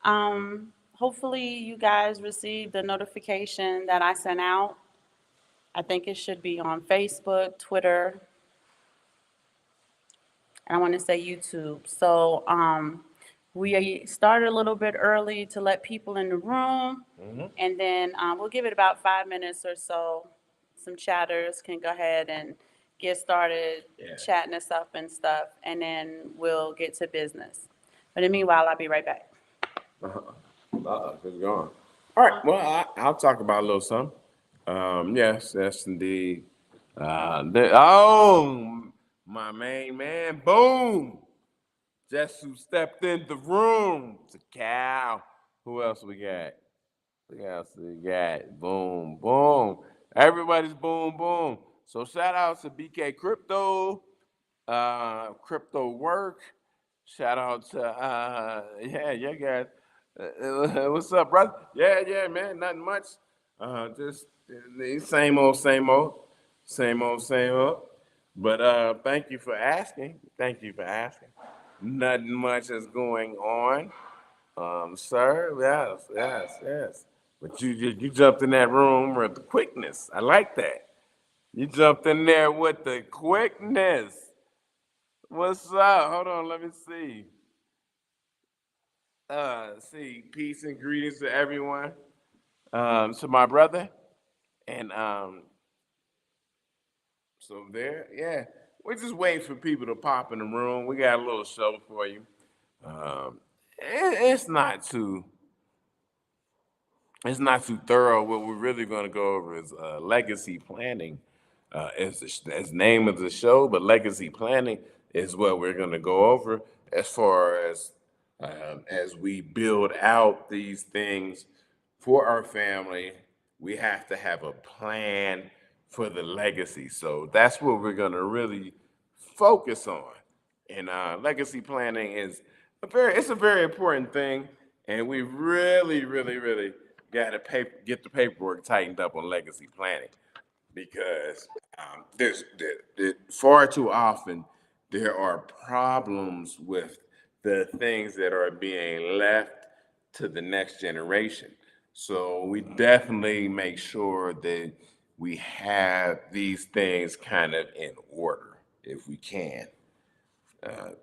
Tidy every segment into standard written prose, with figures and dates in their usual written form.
Hopefully you guys received the notification that I sent out. I think it should be on Facebook, Twitter, and I want to say YouTube. So we started a little bit early to let people in the room, and then we'll give it about 5 minutes or so. Some chatters can go ahead and get started chatting us up and stuff, and then we'll get to business. But in the meanwhile, I'll be right back. It's gone. All right. Well, I'll talk about a little something. Yes, indeed. My main man, boom! Just who stepped in the room. It's a cow. Who else we got? Who else we got? Boom, boom. Everybody's boom, boom. So shout out to BK Crypto, Crypto Work. Shout out to yeah guys. What's up, brother? Yeah, man. Nothing much. Just the same old, same old, same old, same old. But thank you for asking. Thank you for asking. Nothing much is going on, sir. Yes. But you jumped in that room with the quickness. I like that. You jumped in there with the quickness. What's up? Hold on, let me see. Peace and greetings to everyone. To my brother. And so there, yeah. We're just waiting for people to pop in the room. We got a little show for you. It's not too thorough. What we're really going to go over is legacy planning. As the name of the show, but legacy planning is what we're going to go over as far as we build out these things for our family. We have to have a plan for the legacy. So that's what we're going to really focus on. And legacy planning is it's a very important thing, and we really, really, really got to get the paperwork tightened up on legacy planning, because there's far too often there are problems with the things that are being left to the next generation. So we definitely make sure that we have these things kind of in order if we can.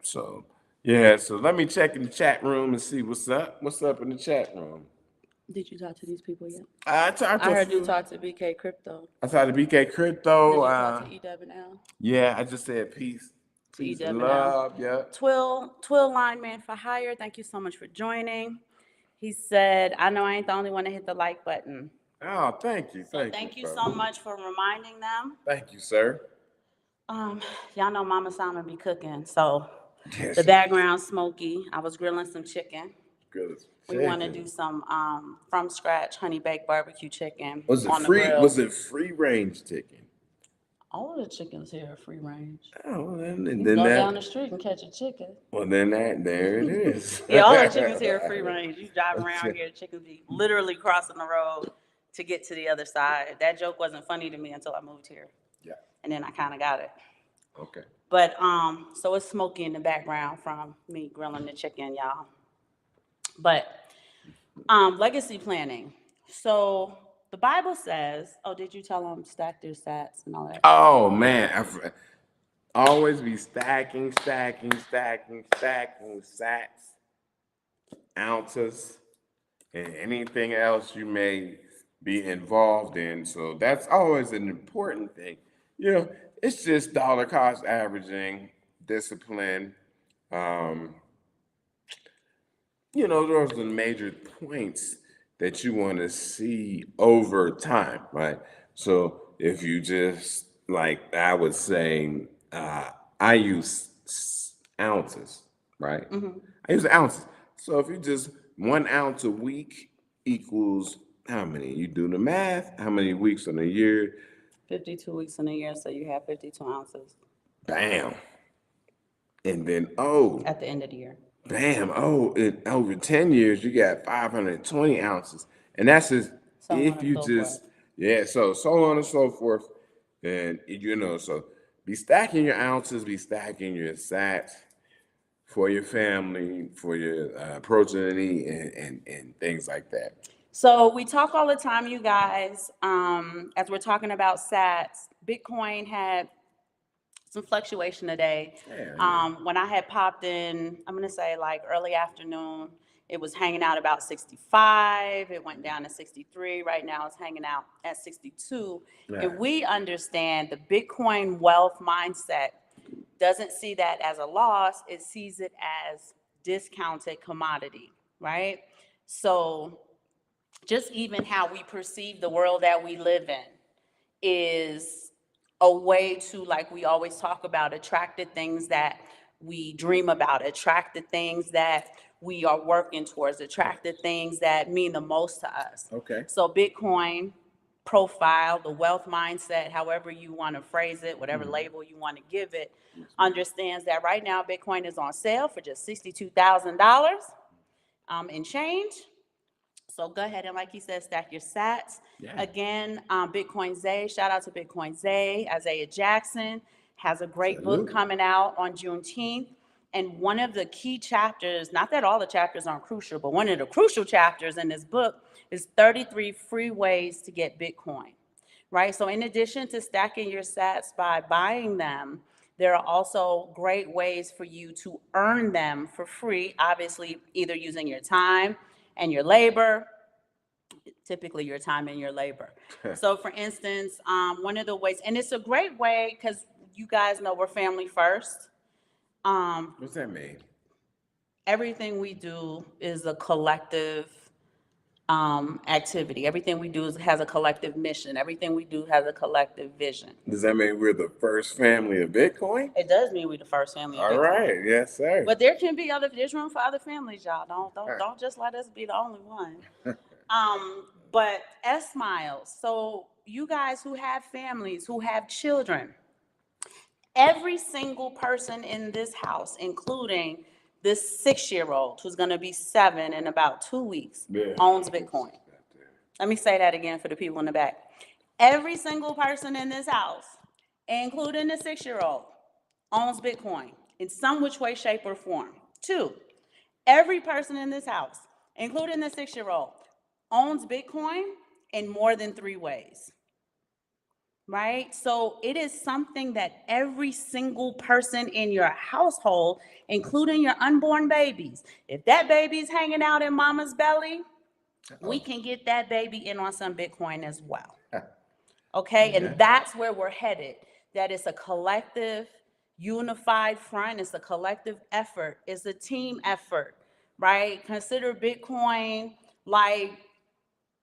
So let me check in the chat room and see what's up. What's up in the chat room? Did you talk to these people yet? I heard you talk to BK Crypto. I talked to BK Crypto. Did you talk to EWL? Yeah, I just said peace. Peace and love. Yeah. Twill Lineman for Hire. Thank you so much for joining. He said, I know I ain't the only one to hit the like button. Oh, thank you. Thank you so much for reminding them. Thank you, sir. Y'all know Mama Sama be cooking, so the background smoky. I was grilling some chicken. We want to do some from scratch honey baked barbecue chicken. Was it free range chicken? All the chickens here are free range. Oh, then go down the street and catch a chicken. Well, then there it is. Yeah, all the chickens here are free range. You drive around here, chickens be literally crossing the road to get to the other side. That joke wasn't funny to me until I moved here. Yeah. And then I kind of got it. Okay. But so it's smoky in the background from me grilling the chicken, y'all. But legacy planning. So the Bible says, did you tell them stack their sats and all that? Oh, man. Always be stacking sats, ounces, and anything else you may be involved in. So that's always an important thing. It's just dollar cost averaging, discipline. Those are the major points that you want to see over time, right? So if you just, like I was saying, I use ounces, right? Mm-hmm. I use ounces. So if you just 1 ounce a week equals how many? You do the math. How many weeks in a year? 52 weeks in a year, so you have 52 ounces. Bam. And then, at the end of the year. Bam. In over 10 years, you got 520 ounces. And that's just, so on and so forth. And, so be stacking your ounces, be stacking your sats for your family, for your progeny, and things like that. So we talk all the time, you guys, as we're talking about sats. Bitcoin had some fluctuation today. Yeah. When I had popped in, I'm gonna say like early afternoon, it was hanging out about 65. It went down to 63. Right now it's hanging out at 62. Yeah. And we understand the Bitcoin wealth mindset doesn't see that as a loss, it sees it as discounted commodity, right? So just even how we perceive the world that we live in is a way to, like we always talk about, attract the things that we dream about, attract the things that we are working towards, attract the things that mean the most to us. Okay. So Bitcoin profile, the wealth mindset, however you want to phrase it, whatever label you want to give it, understands that right now Bitcoin is on sale for just $62,000 and change. So go ahead and, like he said, stack your sats. Yeah. Again, Bitcoin Zay, shout out to Bitcoin Zay. Isaiah Jackson has a great book coming out on Juneteenth. And one of the key chapters, not that all the chapters aren't crucial, but one of the crucial chapters in this book is 33 free ways to get Bitcoin, right? So in addition to stacking your sats by buying them, there are also great ways for you to earn them for free, obviously either using your time and your labor, typically your time and your labor. So for instance, one of the ways, and it's a great way because you guys know we're family first. What's that mean? Everything we do is a collective activity. Everything we do has a collective mission. Everything we do has a collective vision. Does that mean we're the first family of Bitcoin? It does mean we're the first family of All Bitcoin. right, yes, sir. But there can be there's room for other families, y'all. Don't just let us be the only one. But S-Miles, so you guys who have families, who have children, every single person in this house, including this 6-year-old who's gonna be 7 in about 2 weeks, owns Bitcoin. Let me say that again for the people in the back. Every single person in this house, including the 6-year-old, owns Bitcoin in some which way, shape, or form. 2, every person in this house, including the 6-year-old, owns Bitcoin in more than 3 ways, right? So it is something that every single person in your household, including your unborn babies, if that baby's hanging out in mama's belly, we can get that baby in on some Bitcoin as well. Okay, and that's where we're headed. That it's a collective, unified front. It's a collective effort. It's a team effort, right? Consider Bitcoin like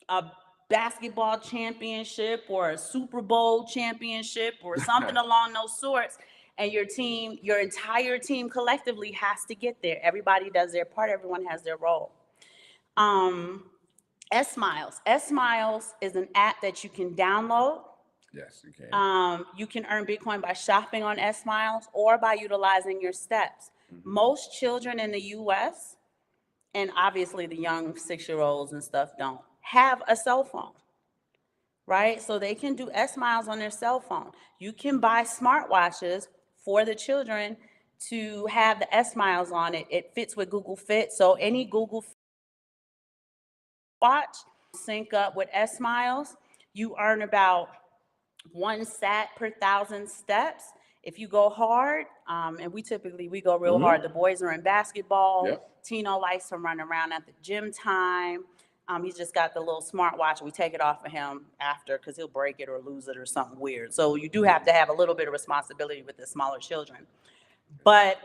a basketball championship or a Super Bowl championship or something along those sorts. And your team, your entire team collectively has to get there. Everybody does their part. Everyone has their role. S-Miles. S-Miles is an app that you can download. Yes, you can. You can earn Bitcoin by shopping on S-Miles or by utilizing your steps. Most children in the US, and obviously the young 6-year-olds and stuff don't, have a cell phone, right? So they can do S-Miles on their cell phone. You can buy smartwatches for the children to have the S-Miles on it. It fits with Google Fit. So any Google watch sync up with S-Miles, you earn about 1 sat per 1,000 steps. If you go hard, and we go real hard. The boys are in basketball. Yep. Tino likes to run around at the gym time. He's just got the little smartwatch. We take it off of him after because he'll break it or lose it or something weird. So you do have to have a little bit of responsibility with the smaller children. But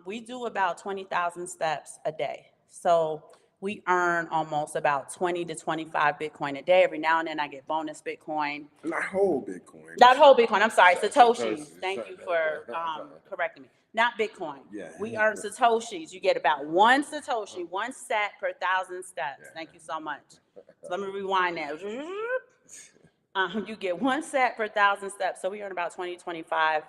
we do about 20,000 steps a day. So we earn almost about 20 to 25 Bitcoin a day. Every now and then I get bonus Bitcoin. Not whole Bitcoin. Not whole Bitcoin, I'm sorry, Satoshis. Thank you for correcting me. Not Bitcoin. Yeah. We earn Satoshis. You get about 1 Satoshi, 1 sat per 1,000 steps. Thank you so much. So let me rewind that. You get 1 sat per 1,000 steps. So we earn about 20, 25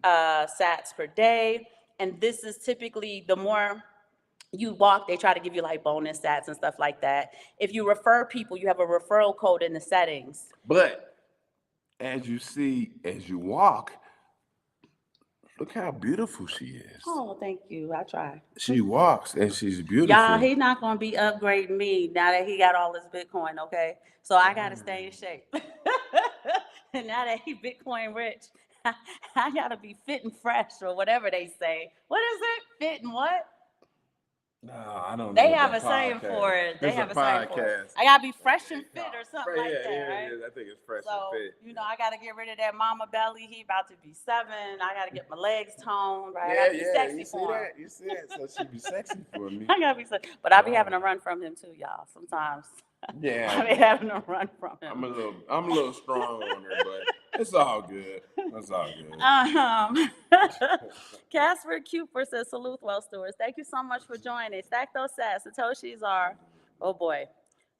sats per day. And this is typically, the more you walk, they try to give you like bonus stats and stuff like that. If you refer people, you have a referral code in the settings. But as you see, as you walk, Look how beautiful she is. Oh, thank you. I try. She walks and she's beautiful. Y'all, he not gonna be upgrading me now that he got all this Bitcoin, okay? So I gotta stay in shape. And now that he Bitcoin rich, I gotta be fit and fresh or whatever they say. What is it? Fit and what? No, I don't know. They have a saying for it. They have a saying for it. I gotta be fresh and fit or something like that, right? Yeah, I think it's fresh So, and fit. you know, I gotta get rid of that mama belly. He about to be 7. I gotta get my legs toned, right? I Yeah, gotta be sexy you see for him. that? You see it? So she be sexy for me. I gotta be sexy. But I be having to run from him too, y'all. Sometimes. Yeah, I be having to run from him. I'm a little strong on her, but it's all good. It's all good. Casper Cooper says, salute, well stewards. Thank you so much for joining. Stack those sats. Satoshis are, oh boy.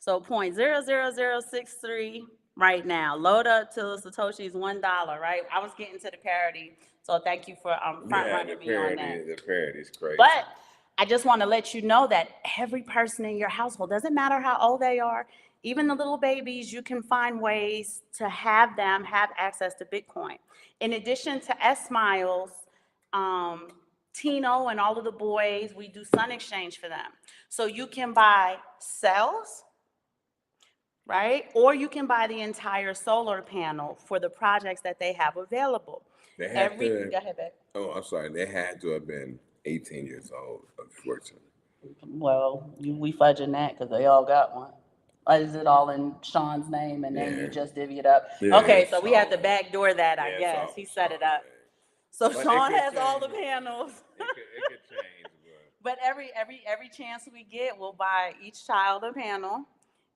So 0.00063 right now. Load up till Satoshi's $1, right? I was getting to the parity. So thank you for front running me on that. The parity is crazy. But I just want to let you know that every person in your household, doesn't matter how old they are, even the little babies, you can find ways to have them have access to Bitcoin. In addition to S-Miles, Tino and all of the boys, we do Sun Exchange for them. So you can buy cells, right? Or you can buy the entire solar panel for the projects that they have available. They had Go ahead, babe. Oh, I'm sorry. They had to have been 18 years old, unfortunately. Well, we fudging that because they all got one. Or is it all in Sean's name and then you just divvy it up? Yeah, okay, so we have to backdoor that, I guess. He set it up. So But Sean has all the panels. It could change, But every chance we get, we'll buy each child a panel.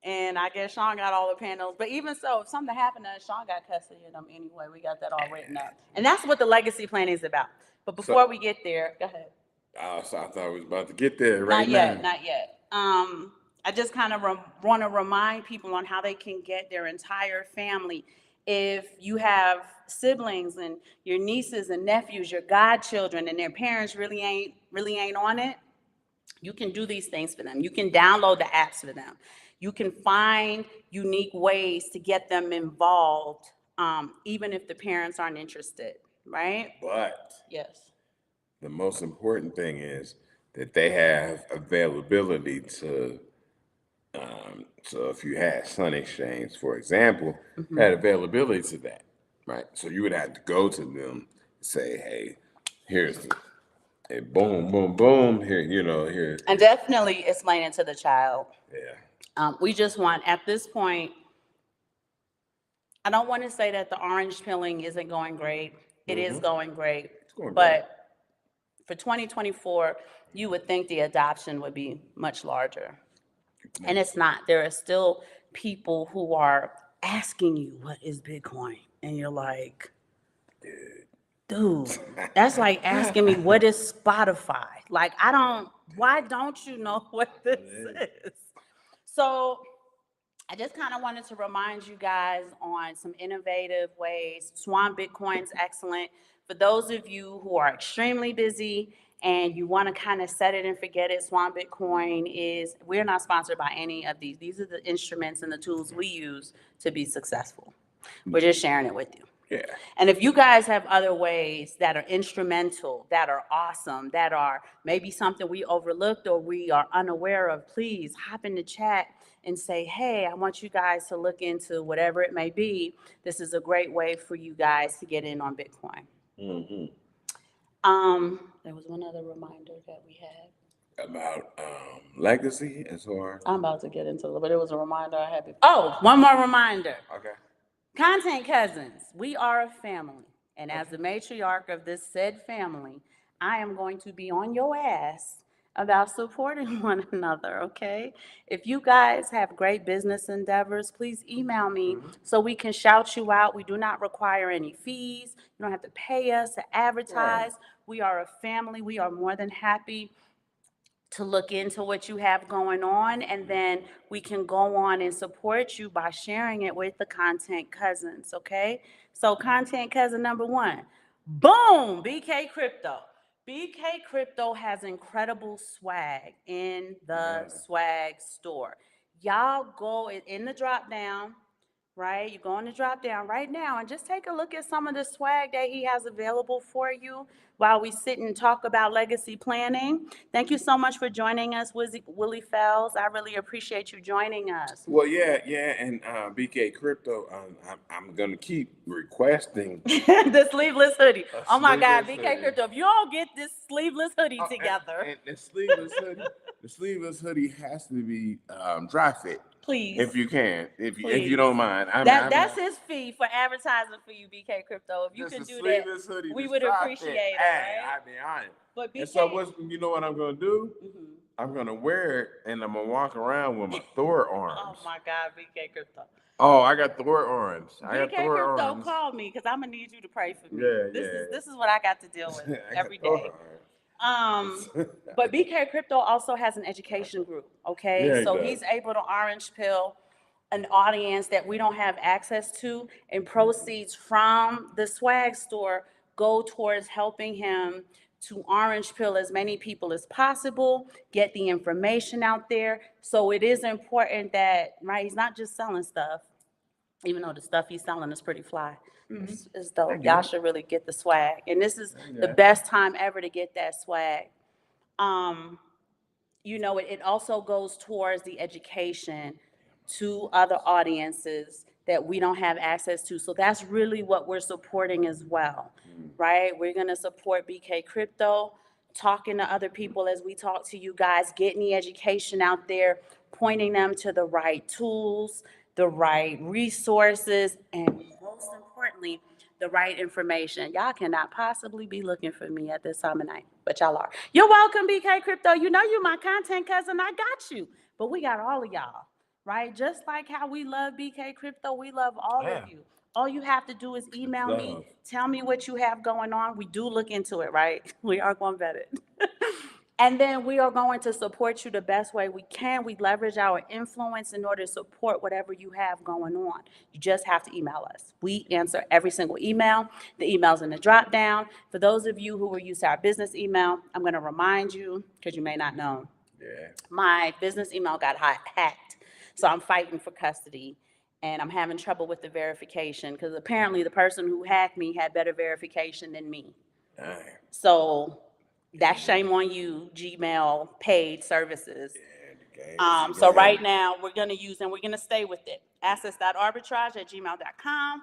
And I guess Sean got all the panels. But even so, if something happened to us, Sean got custody of them anyway. We got that all written up. And that's what the legacy planning is about. But before we get there, go ahead. So I thought we was about to get there right now. Not yet. I just kind of want to remind people on how they can get their entire family. If you have siblings and your nieces and nephews, your godchildren, and their parents really ain't on it, you can do these things for them. You can download the apps for them. You can find unique ways to get them involved, even if the parents aren't interested, right? But yes, the most important thing is that they have availability to. So if you had Sun Exchange, for example, had availability to that, right? So you would have to go to them and say, hey, here's the, hey, boom, boom, boom, here, here. And definitely explain it to the child. Yeah. We just want, at this point, I don't want to say that the orange pilling isn't going great. It is going great. It's going but for 2024, you would think the adoption would be much larger. And it's not. There are still people who are asking you, what is Bitcoin? And you're like, dude, that's like asking me, what is Spotify? Like, why don't you know what this is? So I just kind of wanted to remind you guys on some innovative ways. Swan Bitcoin's excellent. For those of you who are extremely busy and you want to kind of set it and forget it, Swan Bitcoin we're not sponsored by any of these. These are the instruments and the tools we use to be successful. We're just sharing it with you. Yeah. And if you guys have other ways that are instrumental, that are awesome, that are maybe something we overlooked or we are unaware of, please hop in the chat and say, hey, I want you guys to look into whatever it may be. This is a great way for you guys to get in on Bitcoin. There was one other reminder that we had. About legacy as far. I'm about to get into it, but it was a reminder I had. One more reminder. Okay. Content cousins, we are a family. And as the matriarch of this said family, I am going to be on your ass about supporting one another, okay? If you guys have great business endeavors, please email me so we can shout you out. We do not require any fees. You don't have to pay us to advertise. We are a family. We are more than happy to look into what you have going on, and then we can go on and support you by sharing it with the content cousins, okay? So content cousin number 1, boom, BK Crypto. BK Crypto has incredible swag in the swag store. Y'all go in the drop down, right? You go on the drop down right now and just take a look at some of the swag that he has available for you while we sit and talk about legacy planning. Thank you so much for joining us, Willie Fells. I really appreciate you joining us. Well, yeah, and BK Crypto, I'm gonna keep requesting The sleeveless hoodie. a Oh my God, sleeveless BK hoodie. Crypto, if you don't get this sleeveless hoodie Oh, together, and the sleeveless hoodie has to be dry fit. please. If you can, if you Please. don't mind. That's his fee for advertising for you, BK Crypto. If you just can a do that, sleeveless hoodie, we just would dry appreciate fit. it, Hey, right? I be honest. But BK, And so you know what I'm gonna do? I'm gonna wear it and I'm gonna walk around with my Thor oh arms. my God, BK Crypto. Oh, I got Thor arms. I got BK Thor Crypto arms. called me because I'm gonna need you to pray for me. Yeah, This is what I got to deal with I every got Thor day. arms. But BK Crypto also has an education group, okay? Yeah, he So does. he's able to orange pill an audience that we don't have access to, and proceeds from the swag store go towards helping him to orange pill as many people as possible, get the information out there. So it is important that, right, he's not just selling stuff, even though the stuff he's selling is pretty fly. It's dope. Y'all should really get the swag. And this is the best time ever to get that swag. You know, it also goes towards the education to other audiences that we don't have access to. So that's really what we're supporting as well, right? We're going to support BK Crypto, talking to other people as we talk to you guys, getting the education out there, pointing them to the right tools, the right resources, and most importantly, the right information. Y'all cannot possibly be looking for me at this time of night, but y'all are. You're welcome, BK Crypto. You know you my content cousin. I got you. But we got all of y'all, right? Just like how we love BK Crypto, we love all of you. All you have to do is email me, tell me what you have going on. We do look into it, right? We are going to vet it. And then we are going to support you the best way we can. We leverage our influence in order to support whatever you have going on. You just have to email us. We answer every single email. The email's in the drop down. For those of you who are used to our business email, I'm going to remind you, because you may not know, my business email got hacked. So I'm fighting for custody. And I'm having trouble with the verification because apparently the person who hacked me had better verification than me. So that's shame on you, Gmail paid services. So right now we're going to use, and we're going to stay with it, assets.arbitrage@gmail.com.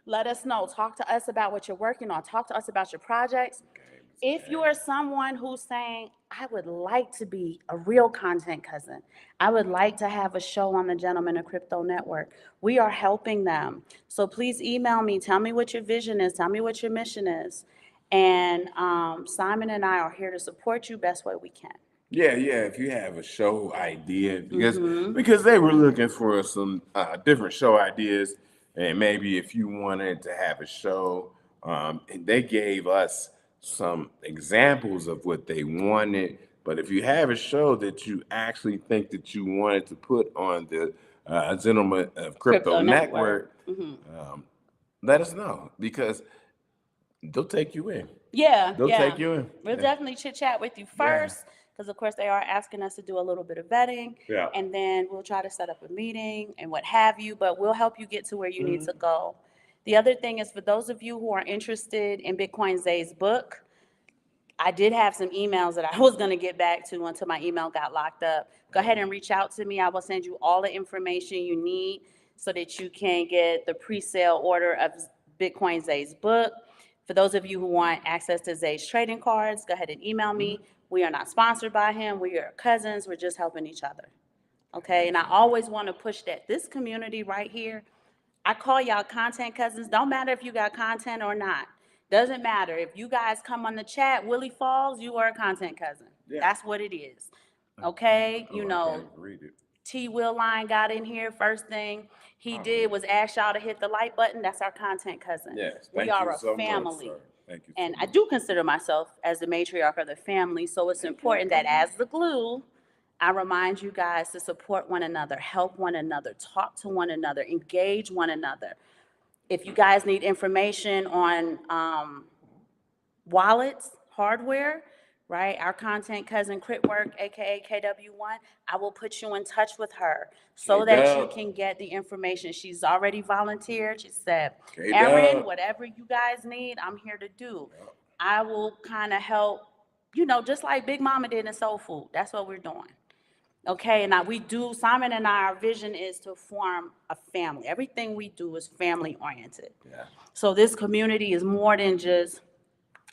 Let us know. Talk to us about what you're working on. Talk to us about your projects. If you are someone who's saying, I would like to be a real content cousin, I would like to have a show on the Gentlemen of Crypto Network, we are helping them. So please email me. Tell me what your vision is. Tell me what your mission is. And Simon and I are here to support you best way we can. Yeah. If you have a show idea, because they were looking for some different show ideas, and maybe if you wanted to have a show, and they gave us some examples of what they wanted. But if you have a show that you actually think that you wanted to put on the Gentlemen of Crypto Network, let us know, because they'll take you in. They'll take you in. We'll definitely chit chat with you first, because of course they are asking us to do a little bit of vetting, and then we'll try to set up a meeting and what have you, but we'll help you get to where you need to go. The other thing is, for those of you who are interested in Bitcoin Zay's book, I did have some emails that I was going to get back to until my email got locked up. Go ahead and reach out to me. I will send you all the information you need so that you can get the pre-sale order of Bitcoin Zay's book. For those of you who want access to Zay's trading cards, go ahead and email me. We are not sponsored by him. We are cousins. We're just helping each other. Okay? And I always want to push that. This community right here, I call y'all content cousins. Don't matter if you got content or not. Doesn't matter. If you guys come on the chat, Willie Falls, you are a content cousin. That's what it is. Okay? You know, T. Will Line got in here. First thing he did was ask y'all to hit the like button. That's our content cousin. We are a family. Thank you. And I do consider myself as the matriarch of the family. So it's important that as the glue, I remind you guys to support one another, help one another, talk to one another, engage one another. If you guys need information on wallets, hardware, right? Our content cousin, Critwork, aka KW1, I will put you in touch with her so that you can get the information. She's already volunteered. She said, Erin, whatever you guys need, I'm here to do. I will kind of help, just like Big Mama did in Soul Food. That's what we're doing. Okay, and Simon and our vision is to form a family. Everything we do is family oriented. Yeah. So this community is more than just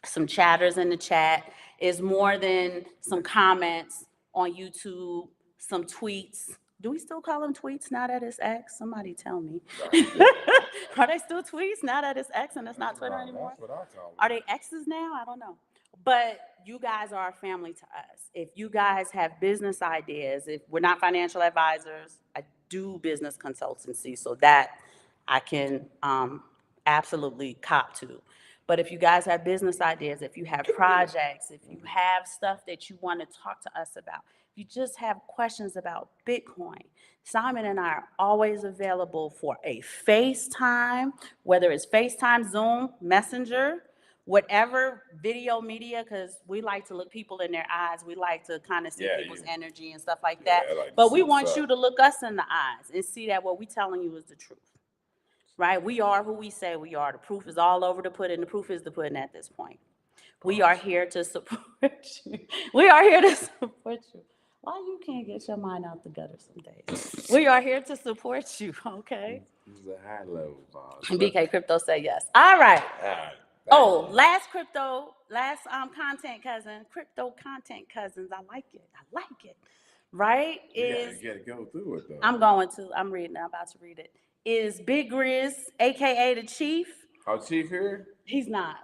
some chatters in the chat, is more than some comments on YouTube, some tweets. Do we still call them tweets now that it's X? Somebody tell me. Are they still tweets now that it's X and it's not Twitter anymore? That's what I call them. Are they X's now? I don't know. But you guys are a family to us. If you guys have business ideas, if we're not financial advisors, I do business consultancy, so that I can absolutely cop to. But if you guys have business ideas, if you have projects, if you have stuff that you want to talk to us about, if you just have questions about Bitcoin, Simon and I are always available for a FaceTime, whether it's FaceTime, Zoom, Messenger, whatever video media, because we like to look people in their eyes. We like to kind of see people's energy and stuff like that. But we want you to look us in the eyes and see that what we're telling you is the truth. Right? We are who we say we are. The proof is all over the pudding. The proof is the pudding at this point. We are here to support you. We are here to support you. Why you can't get your mind out the gutter some days? We are here to support you, okay? This is a high level, boss. BK Crypto say yes. All right. Last content cousin, crypto content cousins. I like it. Right? You gotta go through it though. I'm about to read it. Is Big Grizz, aka the Chief. Oh, Chief here? He's not,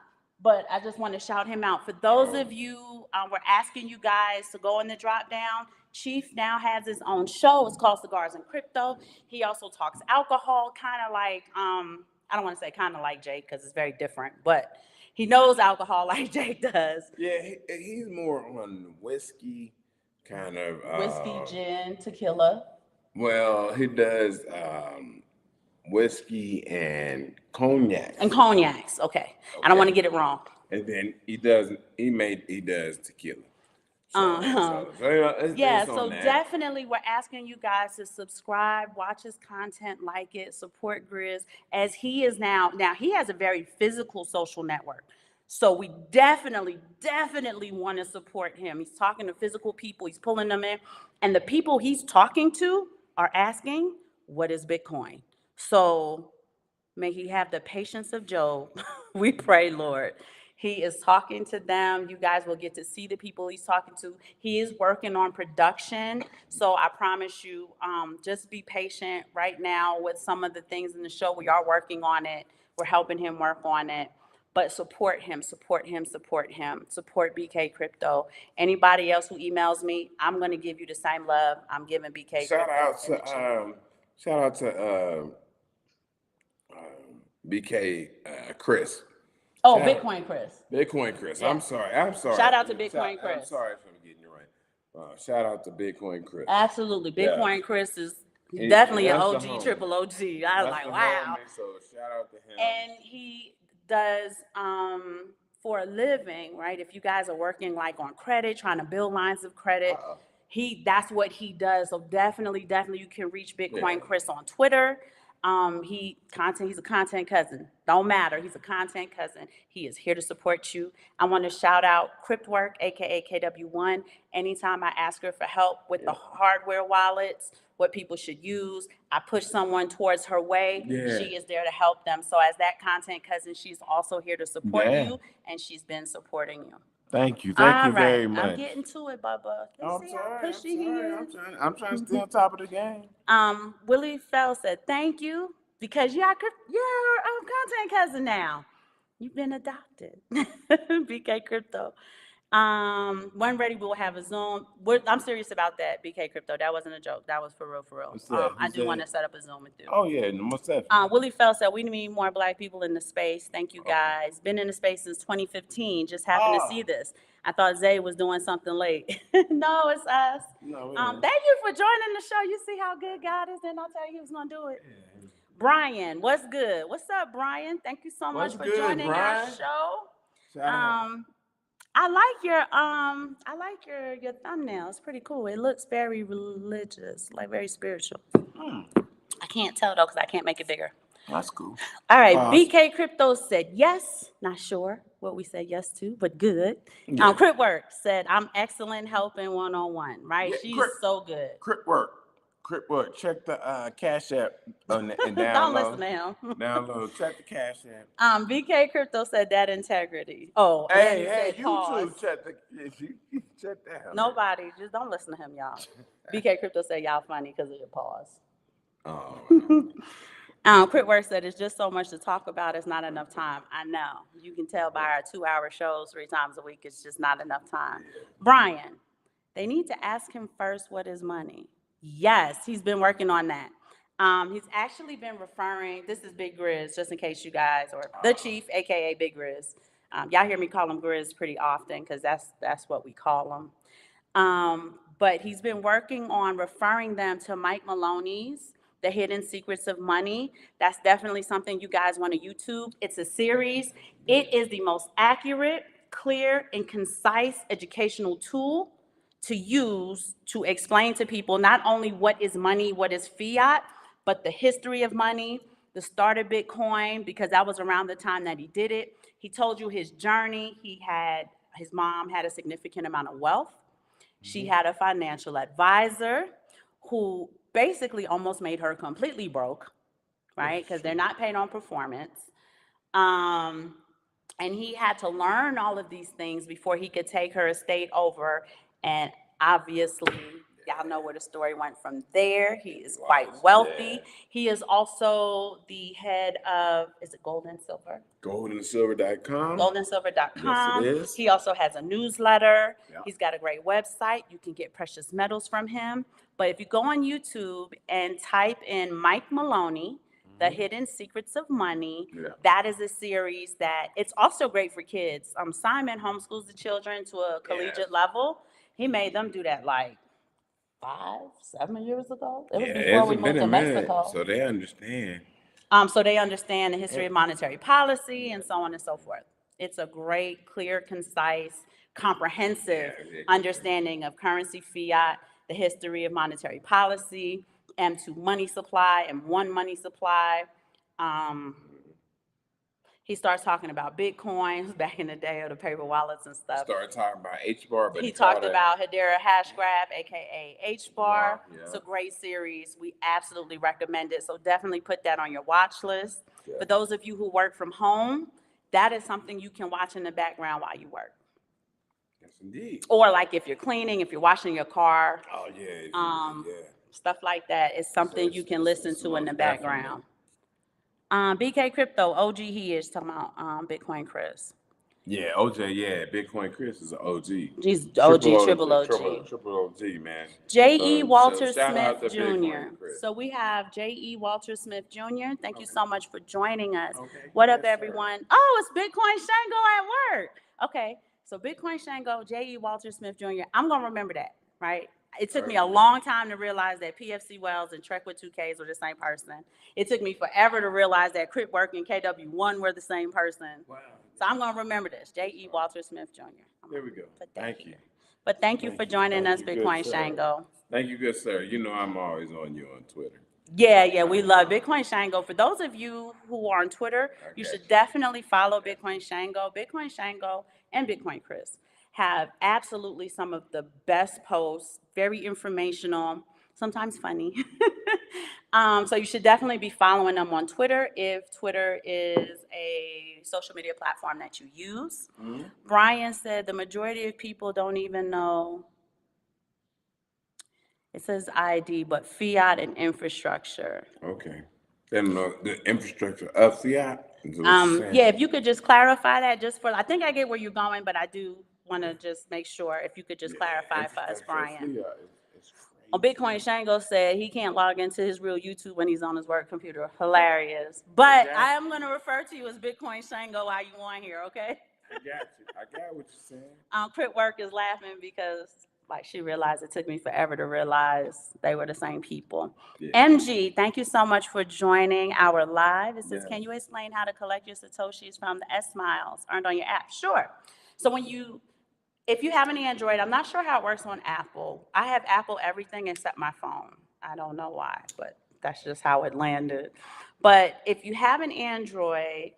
but I just want to shout him out. For those of you, we're asking you guys to go in the drop down. Chief now has his own show. It's called Cigars and Crypto. He also talks alcohol, kind of like, I don't want to say kind of like Jake because it's very different, but he knows alcohol like Jake does. Yeah, he's more on whiskey, kind of. Whiskey, gin, tequila. Well, he does whiskey and cognac. And cognacs, okay. I don't want to get it wrong. And then he does tequila. So definitely we're asking you guys to subscribe, watch his content, like it, support Grizz, as he is now he has a very physical social network. So we definitely want to support him. He's talking to physical people, he's pulling them in, and the people he's talking to are asking, what is Bitcoin? So may he have the patience of Job. We pray, Lord. He is talking to them. You guys will get to see the people he's talking to. He is working on production. So I promise you, just be patient right now with some of the things in the show. We are working on it. We're helping him work on it. But support him. Support BK Crypto. Anybody else who emails me, I'm going to give you the same love I'm giving BK Crypto. Shout out to BK Chris. Oh, Bitcoin Chris. Bitcoin Chris. Yeah. I'm sorry. Shout out to Bitcoin Chris. I'm sorry if I'm getting it right. Shout out to Bitcoin Chris. Absolutely. Bitcoin Chris is definitely an OG, triple OG. I was like, wow. Homie, so shout out to him. And he does for a living, right? If you guys are working like on credit, trying to build lines of credit, that's what he does. So definitely you can reach Bitcoin Chris on Twitter. He's a content cousin. Don't matter. He's a content cousin. He is here to support you. I want to shout out Cryptwork, aka KW1. Anytime I ask her for help with the hardware wallets, what people should use, I push someone towards her way. Yeah. She is there to help them. So as that content cousin, she's also here to support you, and she's been supporting you. Thank you very much. I'm getting to it, Bubba. I'm trying to stay on top of the game. Willie Fell said, thank you, because you're content cousin now. You've been adopted. BK Crypto. When ready, we'll have a Zoom. I'm serious about that, BK Crypto. That wasn't a joke. That was for real. I do want to set up a Zoom with you. Oh, yeah, most definitely. Willie Fell said, we need more Black people in the space. Thank you, guys. Been in the space since 2015. Just happened to see this. I thought Zay was doing something late. No, it's us. No, thank you for joining the show. You see how good God is? Didn't I tell you he was going to do it? Yeah. Brian, what's good? What's up, Brian? Thank you so much for joining our show. I like your thumbnail. It's pretty cool. It looks very religious, like very spiritual. I can't tell though because I can't make it bigger. That's cool. All right, BK Crypto said yes. Not sure what we said yes to, but good. Yeah. Crypt Work said I'm excellent helping one-on-one. Right? Yeah, She's so good. Crip work. Check the Cash App and download. Don't listen to him. Download. Check the Cash App. BK Crypto said that integrity. Oh, Hey, you pause. YouTube, check that out. Nobody, just don't listen to him, y'all. BK Crypto said y'all funny because of your pause. Oh. Crit Work said it's just so much to talk about. It's not enough time. I know. You can tell by our 2-hour shows 3 times a week. It's just not enough time. Brian, they need to ask him first what is money. Yes, he's been working on that. He's actually been referring, this is Big Grizz, just in case you guys, or the chief, AKA Big Grizz. Y'all hear me call him Grizz pretty often because that's what we call him. But he's been working on referring them to Mike Maloney's The Hidden Secrets of Money. That's definitely something you guys want to YouTube. It's a series. It is the most accurate, clear, and concise educational tool to use to explain to people not only what is money, what is fiat, but the history of money, the start of Bitcoin, because that was around the time that he did it. He told you his journey. His mom had a significant amount of wealth. She had a financial advisor who basically almost made her completely broke, right? Because they're not paid on performance. And he had to learn all of these things before he could take her estate over. And obviously, y'all know where the story went from there. He is quite wealthy. Yeah. He is also the head of, is it Gold and Silver? Goldandsilver.com. Goldandsilver.com. Yes, it is. He also has a newsletter. Yeah. He's got a great website. You can get precious metals from him. But if you go on YouTube and type in Mike Maloney, The Hidden Secrets of Money, that is a series that it's also great for kids. Simon homeschools the children to a collegiate level. He made them do that like 5-7 years ago. It was before we moved to Mexico. So they understand. So they understand the history of monetary policy and so on and so forth. It's a great, clear, concise, comprehensive understanding of currency, fiat, the history of monetary policy, M2 money supply, M1 money supply. He starts talking about Bitcoin back in the day of the paper wallets and stuff. Started talking about H-bar, but he talked about Hedera Hashgraph, aka H-bar. It's a great series. We absolutely recommend it. So definitely put that on your watch list. Yeah. For those of you who work from home, that is something you can watch in the background while you work. Yes, indeed. Or like if you're cleaning, if you're washing your car. Oh, yeah. Stuff like that is something you can listen to in the background. BK Crypto, OG he is talking about Bitcoin Chris. Yeah, OJ, yeah. Bitcoin Chris is an OG. He's OG, triple OG. Triple OG, man. J.E. Walter Smith Jr. So we have J.E. Walter Smith Jr. Thank you so much for joining us. Okay. What up, everyone? Oh, it's Bitcoin Shango at work. Okay, so Bitcoin Shango, J.E. Walter Smith Jr. I'm going to remember that, right? It took me a long time to realize that PFC Wells and Trek with 2Ks were the same person. It took me forever to realize that Crit Work and KW1 were the same person. Wow. So I'm going to remember this. J.E. Walter Smith Jr. There we go. Thank you. But thank you for joining us, Bitcoin Shango. Thank you, good sir. You know I'm always on you on Twitter. Yeah, we love Bitcoin Shango. For those of you who are on Twitter, you should definitely follow Bitcoin Shango. Bitcoin Shango and Bitcoin Chris have absolutely some of the best posts, very informational, sometimes funny. So you should definitely be following them on Twitter if Twitter is a social media platform that you use. Mm-hmm. Brian said the majority of people don't even know, it says ID, but fiat and infrastructure. Okay. They don't know the infrastructure of fiat? Yeah, if you could just clarify that just for, I think I get where you're going, but I do want to just make sure if you could just clarify for us, Brian. Bitcoin Shango said he can't log into his real YouTube when he's on his work computer. Hilarious. But I am going to refer to you as Bitcoin Shango while you on here, okay? I got you. I got what you're saying. Crit Work is laughing because like she realized it took me forever to realize they were the same people. Yeah. MG, thank you so much for joining our live. It says, can you explain how to collect your Satoshis from the S-Miles earned on your app? Sure. So when you If you have an Android, I'm not sure how it works on Apple. I have Apple everything except my phone. I don't know why, but that's just how it landed. But if you have an Android,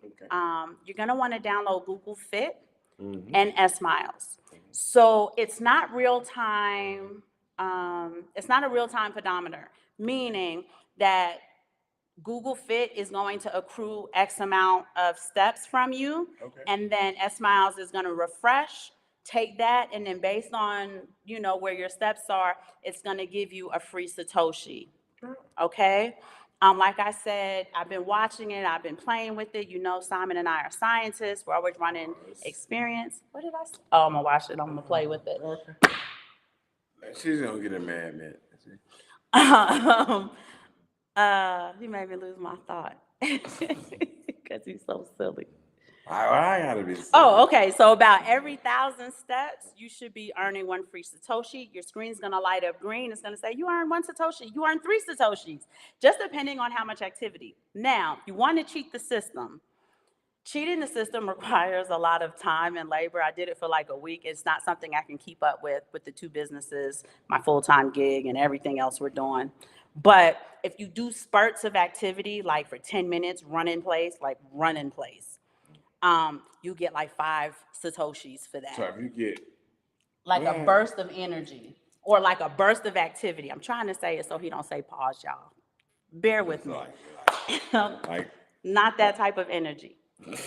you're gonna want to download Google Fit and S Miles. So it's not real time. It's not a real time pedometer, meaning that Google Fit is going to accrue X amount of steps from you, and then S Miles is going to refresh, take that, and then based on, where your steps are, it's going to give you a free Satoshi. Okay? Like I said, I've been watching it, I've been playing with it. Simon and I are scientists. We're always running experience. What did I say? Oh, I'm going to watch it. I'm going to play with it. She's going to get a mad man. He made me lose my thought because he's so silly. I gotta be silly. Oh, okay. So about every 1,000 steps, you should be earning one free Satoshi. Your screen's gonna light up green. It's gonna say you earned 1 Satoshi. You earned 3 Satoshis, just depending on how much activity. Now, you want to cheat the system. Cheating the system requires a lot of time and labor. I did it for like a week. It's not something I can keep up with the 2 businesses, my full-time gig, and everything else we're doing. But if you do spurts of activity, like for 10 minutes, run in place, you get like 5 Satoshis for that. So if you get like a burst of energy or like a burst of activity. I'm trying to say it so he don't say pause, y'all. Bear with me. Like not that type of energy.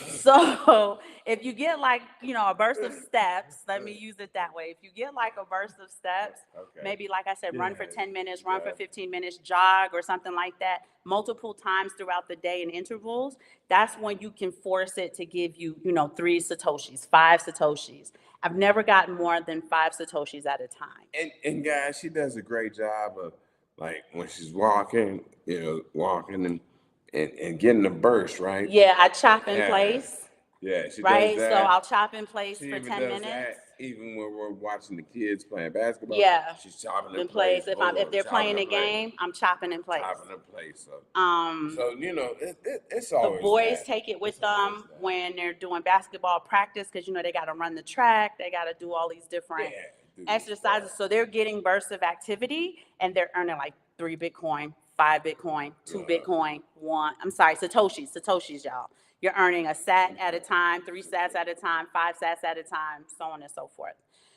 So if you get like, a burst of steps, let me use it that way. If you get like a burst of steps, maybe like I said, run for 10 minutes, run for 15 minutes, jog or something like that, multiple times throughout the day in intervals, that's when you can force it to give you, 3 Satoshis, 5 Satoshis. I've never gotten more than 5 Satoshis at a time. And guys, she does a great job of like when she's walking, and getting the burst, right? Yeah, I chop in place. Yeah, she right? does that. So I'll chop in place She for even 10 does minutes. that even when we're watching the kids playing basketball. Yeah. She's chopping in place. If they're playing a game, I'm chopping in place. Chopping in place. So, it's the always boys take it with them when they're doing basketball practice because they got to run the track, they got to do all these different exercises. So they're getting bursts of activity and they're earning like 3 Bitcoin, 5 Bitcoin, 2 Bitcoin, 1. I'm sorry, Satoshis, y'all. You're earning a sat at a time, 3 sats at a time, 5 sats at a time, so on and so forth.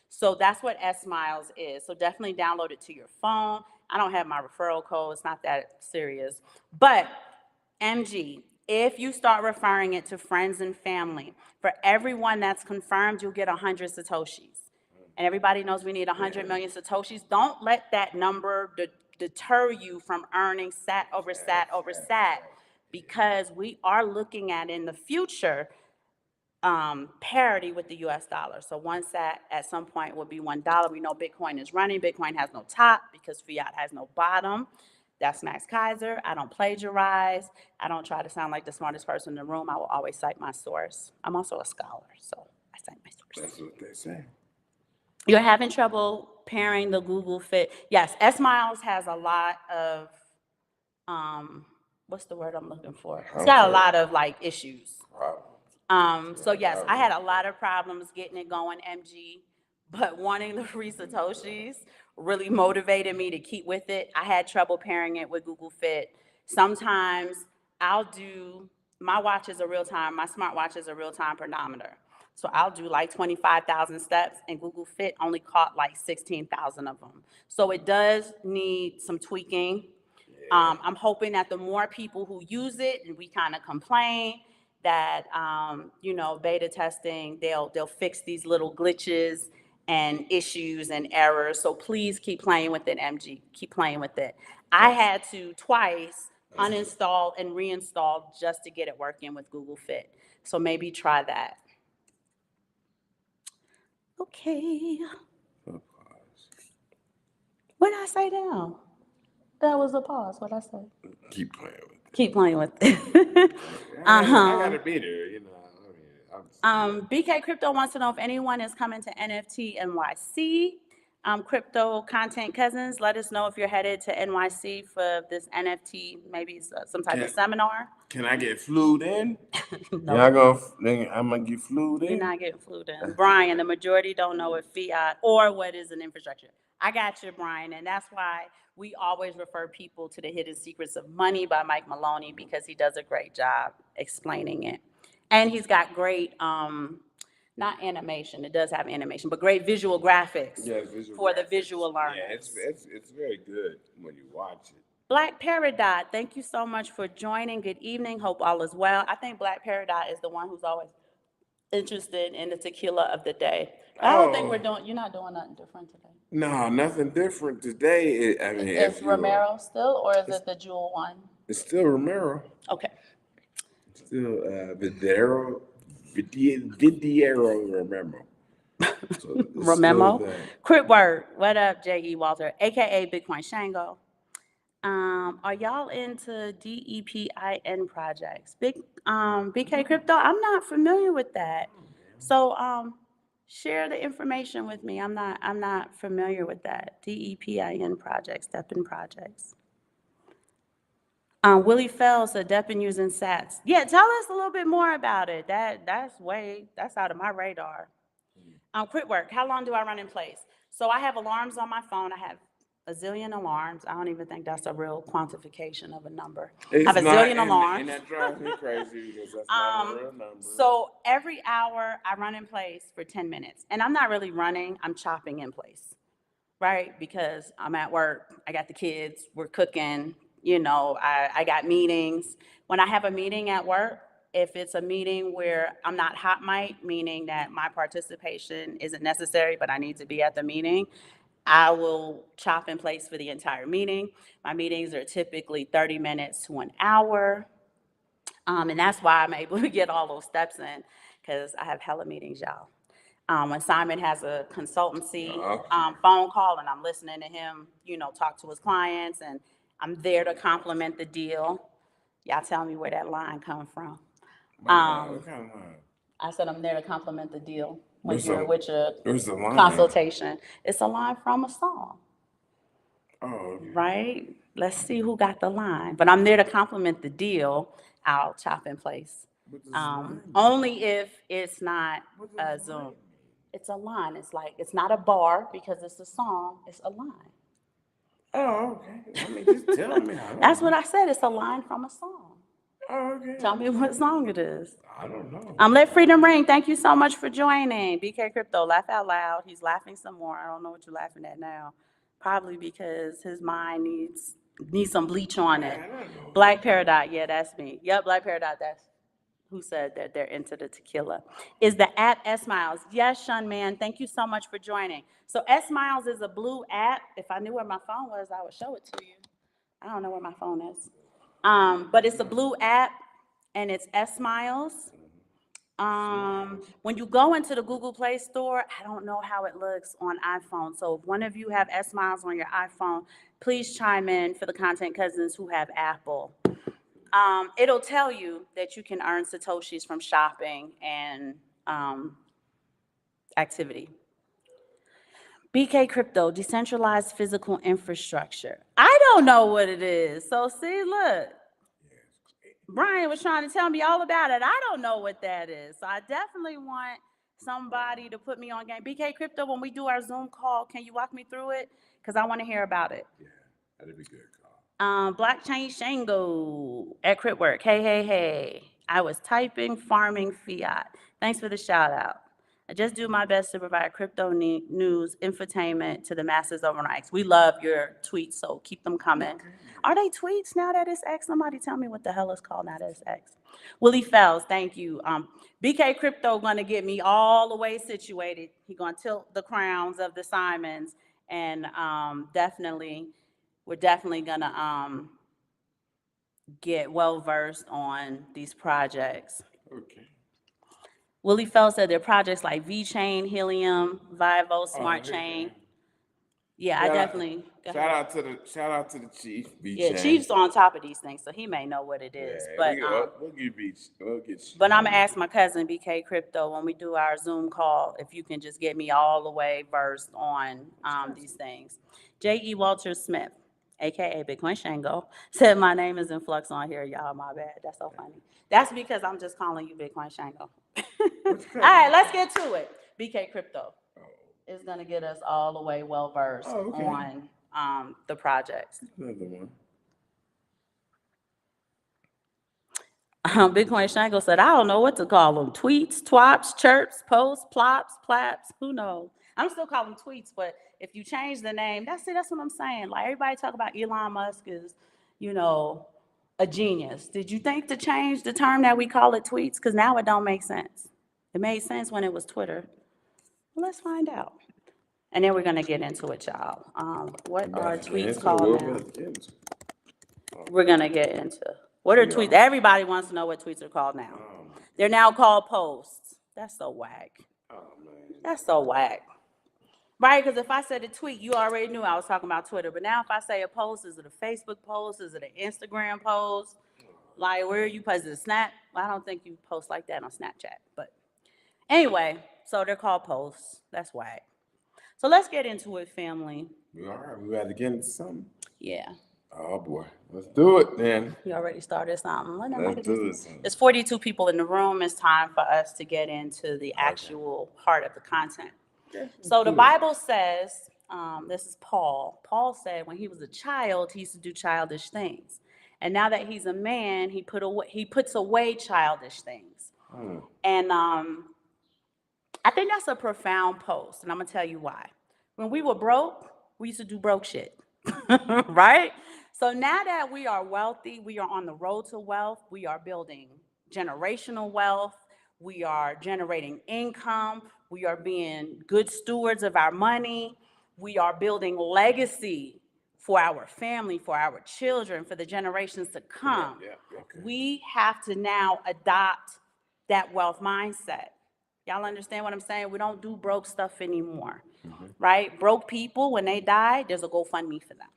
So that's what S Miles is. So definitely download it to your phone. I don't have my referral code. It's not that serious. But MG, if you start referring it to friends and family, for everyone that's confirmed, you'll get 100 Satoshis. And everybody knows we need 100 million Satoshis. Don't let that number deter you from earning sat over sat over sat, because we are looking at in the future parity with the US dollar. So 1 sat at some point will be $1. We know Bitcoin is running. Bitcoin has no top because fiat has no bottom. That's Max Kaiser. I don't plagiarize. I don't try to sound like the smartest person in the room. I will always cite my source. I'm also a scholar, so I cite my source. That's what they say. You're having trouble pairing the Google Fit. Yes, S Miles has a lot of what's the word I'm looking for? It's got a lot of like issues. So yes, I had a lot of problems getting it going, MG, but wanting the free Satoshis really motivated me to keep with it. I had trouble pairing it with Google Fit. Sometimes I'll do, my watch is a real-time, my smartwatch is a real-time pedometer. So I'll do like 25,000 steps and Google Fit only caught like 16,000 of them. So it does need some tweaking. I'm hoping that the more people who use it and we kind of complain that, beta testing, they'll fix these little glitches and issues and errors. So please keep playing with it, MG. Keep playing with it. I had to twice uninstall and reinstall just to get it working with Google Fit. So maybe try that. Okay. What did I say now? That was a pause. What did I say? Keep playing with it. Keep playing with it. I gotta be there, BK Crypto wants to know if anyone is coming to NFT NYC. Crypto content cousins, let us know if you're headed to NYC for this NFT, maybe some type of seminar. Can I get flued in? No. I'm gonna get flued in. You're not getting flued in. Brian, the majority don't know what fiat or what is an infrastructure. I got you, Brian, and that's why we always refer people to The Hidden Secrets of Money by Mike Maloney, because he does a great job explaining it. And he's got great, not animation, it does have animation, but great visual graphics for the visual learners. Yeah, it's very good when you watch it. Black Peridot, thank you so much for joining. Good evening. Hope all is well. I think Black Peridot is the one who's always interested in the tequila of the day. I don't think you're not doing nothing different today. No, nothing different today. I mean, is Romero still, or is it the Jewel one? It's still Romero. Okay. Still Vidiero Romero. So Romemo. Crip word. What up, J.E. Walter, aka Bitcoin Shango? Are y'all into DEPIN projects? BK Crypto, I'm not familiar with that. So share the information with me. I'm not familiar with that. DEPIN projects, DEPIN projects. Willie Fells said DEPIN using sats. Yeah, tell us a little bit more about it. That's out of my radar. Quick work. How long do I run in place? So I have alarms on my phone. I have a zillion alarms. I don't even think that's a real quantification of a number. I have a zillion alarms. And that drives me crazy because that's not a real number. So every hour I run in place for 10 minutes. And I'm not really running, I'm chopping in place, right? Because I'm at work, I got the kids, we're cooking, I got meetings. When I have a meeting at work, if it's a meeting where I'm not hot mic, meaning that my participation isn't necessary, but I need to be at the meeting, I will chop in place for the entire meeting. My meetings are typically 30 minutes to an hour. And that's why I'm able to get all those steps in, because I have hella meetings, y'all. When Simon has a consultancy phone call and I'm listening to him, talk to his clients, and I'm there to complement the deal. Y'all tell me where that line comes from. What kind of line? I said I'm there to complement the deal. When you're with your line? Consultation. It's a line from a song. Oh, okay. Right? Let's see who got the line. But I'm there to complement the deal. I'll chop in place. Only if it's not a Zoom. It's a line. It's not a bar because it's a song. It's a line. Oh, okay. I mean, just tell me. That's what I said. It's a line from a song. Oh, okay. Tell me what song it is. I don't know. Let Freedom Ring. Thank you so much for joining. BK Crypto, laugh out loud. He's laughing some more. I don't know what you're laughing at now. Probably because his mind needs some bleach on it. Black Peridot, yeah, that's me. Yep, Black Peridot, that's who said that they're into the tequila. Is the app S-Miles? Yes, Sean Man, thank you so much for joining. So S-Miles is a blue app. If I knew where my phone was, I would show it to you. I don't know where my phone is. But it's a blue app, and it's S-Miles. When you go into the Google Play Store, I don't know how it looks on iPhone. So if one of you have S-Miles on your iPhone, please chime in for the content cousins who have Apple. It'll tell you that you can earn Satoshis from shopping and activity. BK Crypto, decentralized physical infrastructure. I don't know what it is. So see, look. Brian was trying to tell me all about it. I don't know what that is. So I definitely want somebody to put me on game. BK Crypto, when we do our Zoom call, can you walk me through it? Because I want to hear about it. Yeah, that'd be good. Blockchain Shango at Cryptwork. Hey. I was typing farming fiat. Thanks for the shout out. I just do my best to provide crypto news, infotainment to the masses overnight. We love your tweets, so keep them coming. Okay. Are they tweets now that it's X? Somebody tell me what the hell it's called now that it's X. Willie Fells, thank you. BK Crypto gonna get me all the way situated. He gonna tilt the crowns of the Simons, and we're definitely gonna get well versed on these projects. Okay. Willie Fells said there are projects like VeChain, Helium, Vivo, Smart Chain. Yeah, I definitely. Go ahead. Shout out to the chief, B. Yeah, Chain. Chief's on top of these things, so he may know what it is. Yeah, But we'll get B. We'll get you. but I'm gonna ask my cousin BK Crypto when we do our Zoom call if you can just get me all the way versed on these things. J.E. Walter Smith, aka Bitcoin Shango, said my name is in flux on here, y'all. My bad. That's so funny. That's because I'm just calling you Bitcoin Shango. All right, let's get to it. BK Crypto is gonna get us all the way well versed on the projects. Another one. Bitcoin Shango said, I don't know what to call them. Tweets, twops, chirps, posts, plops, plaps, who knows? I'm still calling them tweets, but if you change the name, that's what I'm saying. Like everybody talk about Elon Musk is, a genius. Did you think to change the term that we call it tweets? Because now it don't make sense. It made sense when it was Twitter. Well, let's find out. And then we're gonna get into it, y'all. What are tweets called now? We're gonna get into what are tweets. Everybody wants to know what tweets are called now. They're now called posts. That's so whack. Oh man. That's so whack. Right? Because if I said a tweet, you already knew I was talking about Twitter. But now if I say a post, is it a Facebook post? Is it an Instagram post? Like where are you posting? Snap? Well, I don't think you post like that on Snapchat. But anyway, so they're called posts. That's whack. So let's get into it, family. All right, we got to get into something. Yeah. Oh boy, let's do it then. You already started something. Let's do this. There's 42 people in the room. It's time for us to get into the actual heart of the content. So the Bible says, this is Paul. Paul said when he was a child, he used to do childish things. And now that he's a man, he puts away childish things. And I think that's a profound post, and I'm gonna tell you why. When we were broke, we used to do broke shit, right? So now that we are wealthy, we are on the road to wealth, we are building generational wealth, we are generating income, we are being good stewards of our money, we are building legacy for our family, for our children, for the generations to come. Okay. We have to now adopt that wealth mindset. Y'all understand what I'm saying? We don't do broke stuff anymore, right? Broke people, when they die, there's a GoFundMe for them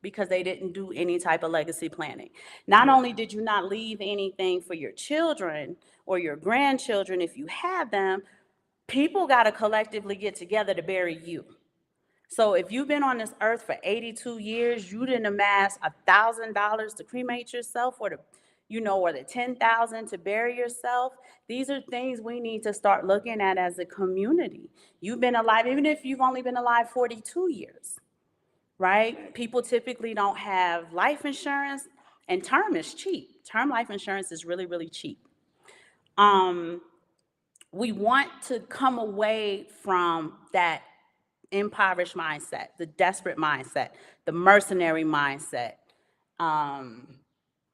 because they didn't do any type of legacy planning. Not only did you not leave anything for your children or your grandchildren, if you have them, people got to collectively get together to bury you. So if you've been on this earth for 82 years, you didn't amass $1,000 to cremate yourself or the $10,000 to bury yourself. These are things we need to start looking at as a community. You've been alive, even if you've only been alive 42 years, right? People typically don't have life insurance, and term is cheap. Term life insurance is really, really cheap. We want to come away from that impoverished mindset, the desperate mindset, the mercenary mindset,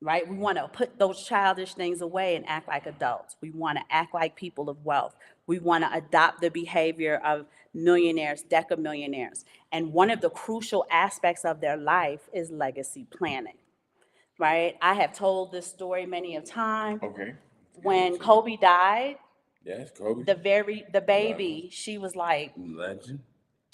right? We want to put those childish things away and act like adults. We want to act like people of wealth. We want to adopt the behavior of millionaires, decamillionaires. And one of the crucial aspects of their life is legacy planning, right? I have told this story many a time. Okay. When Kobe died, yes, Kobe. The baby, she was like, legend.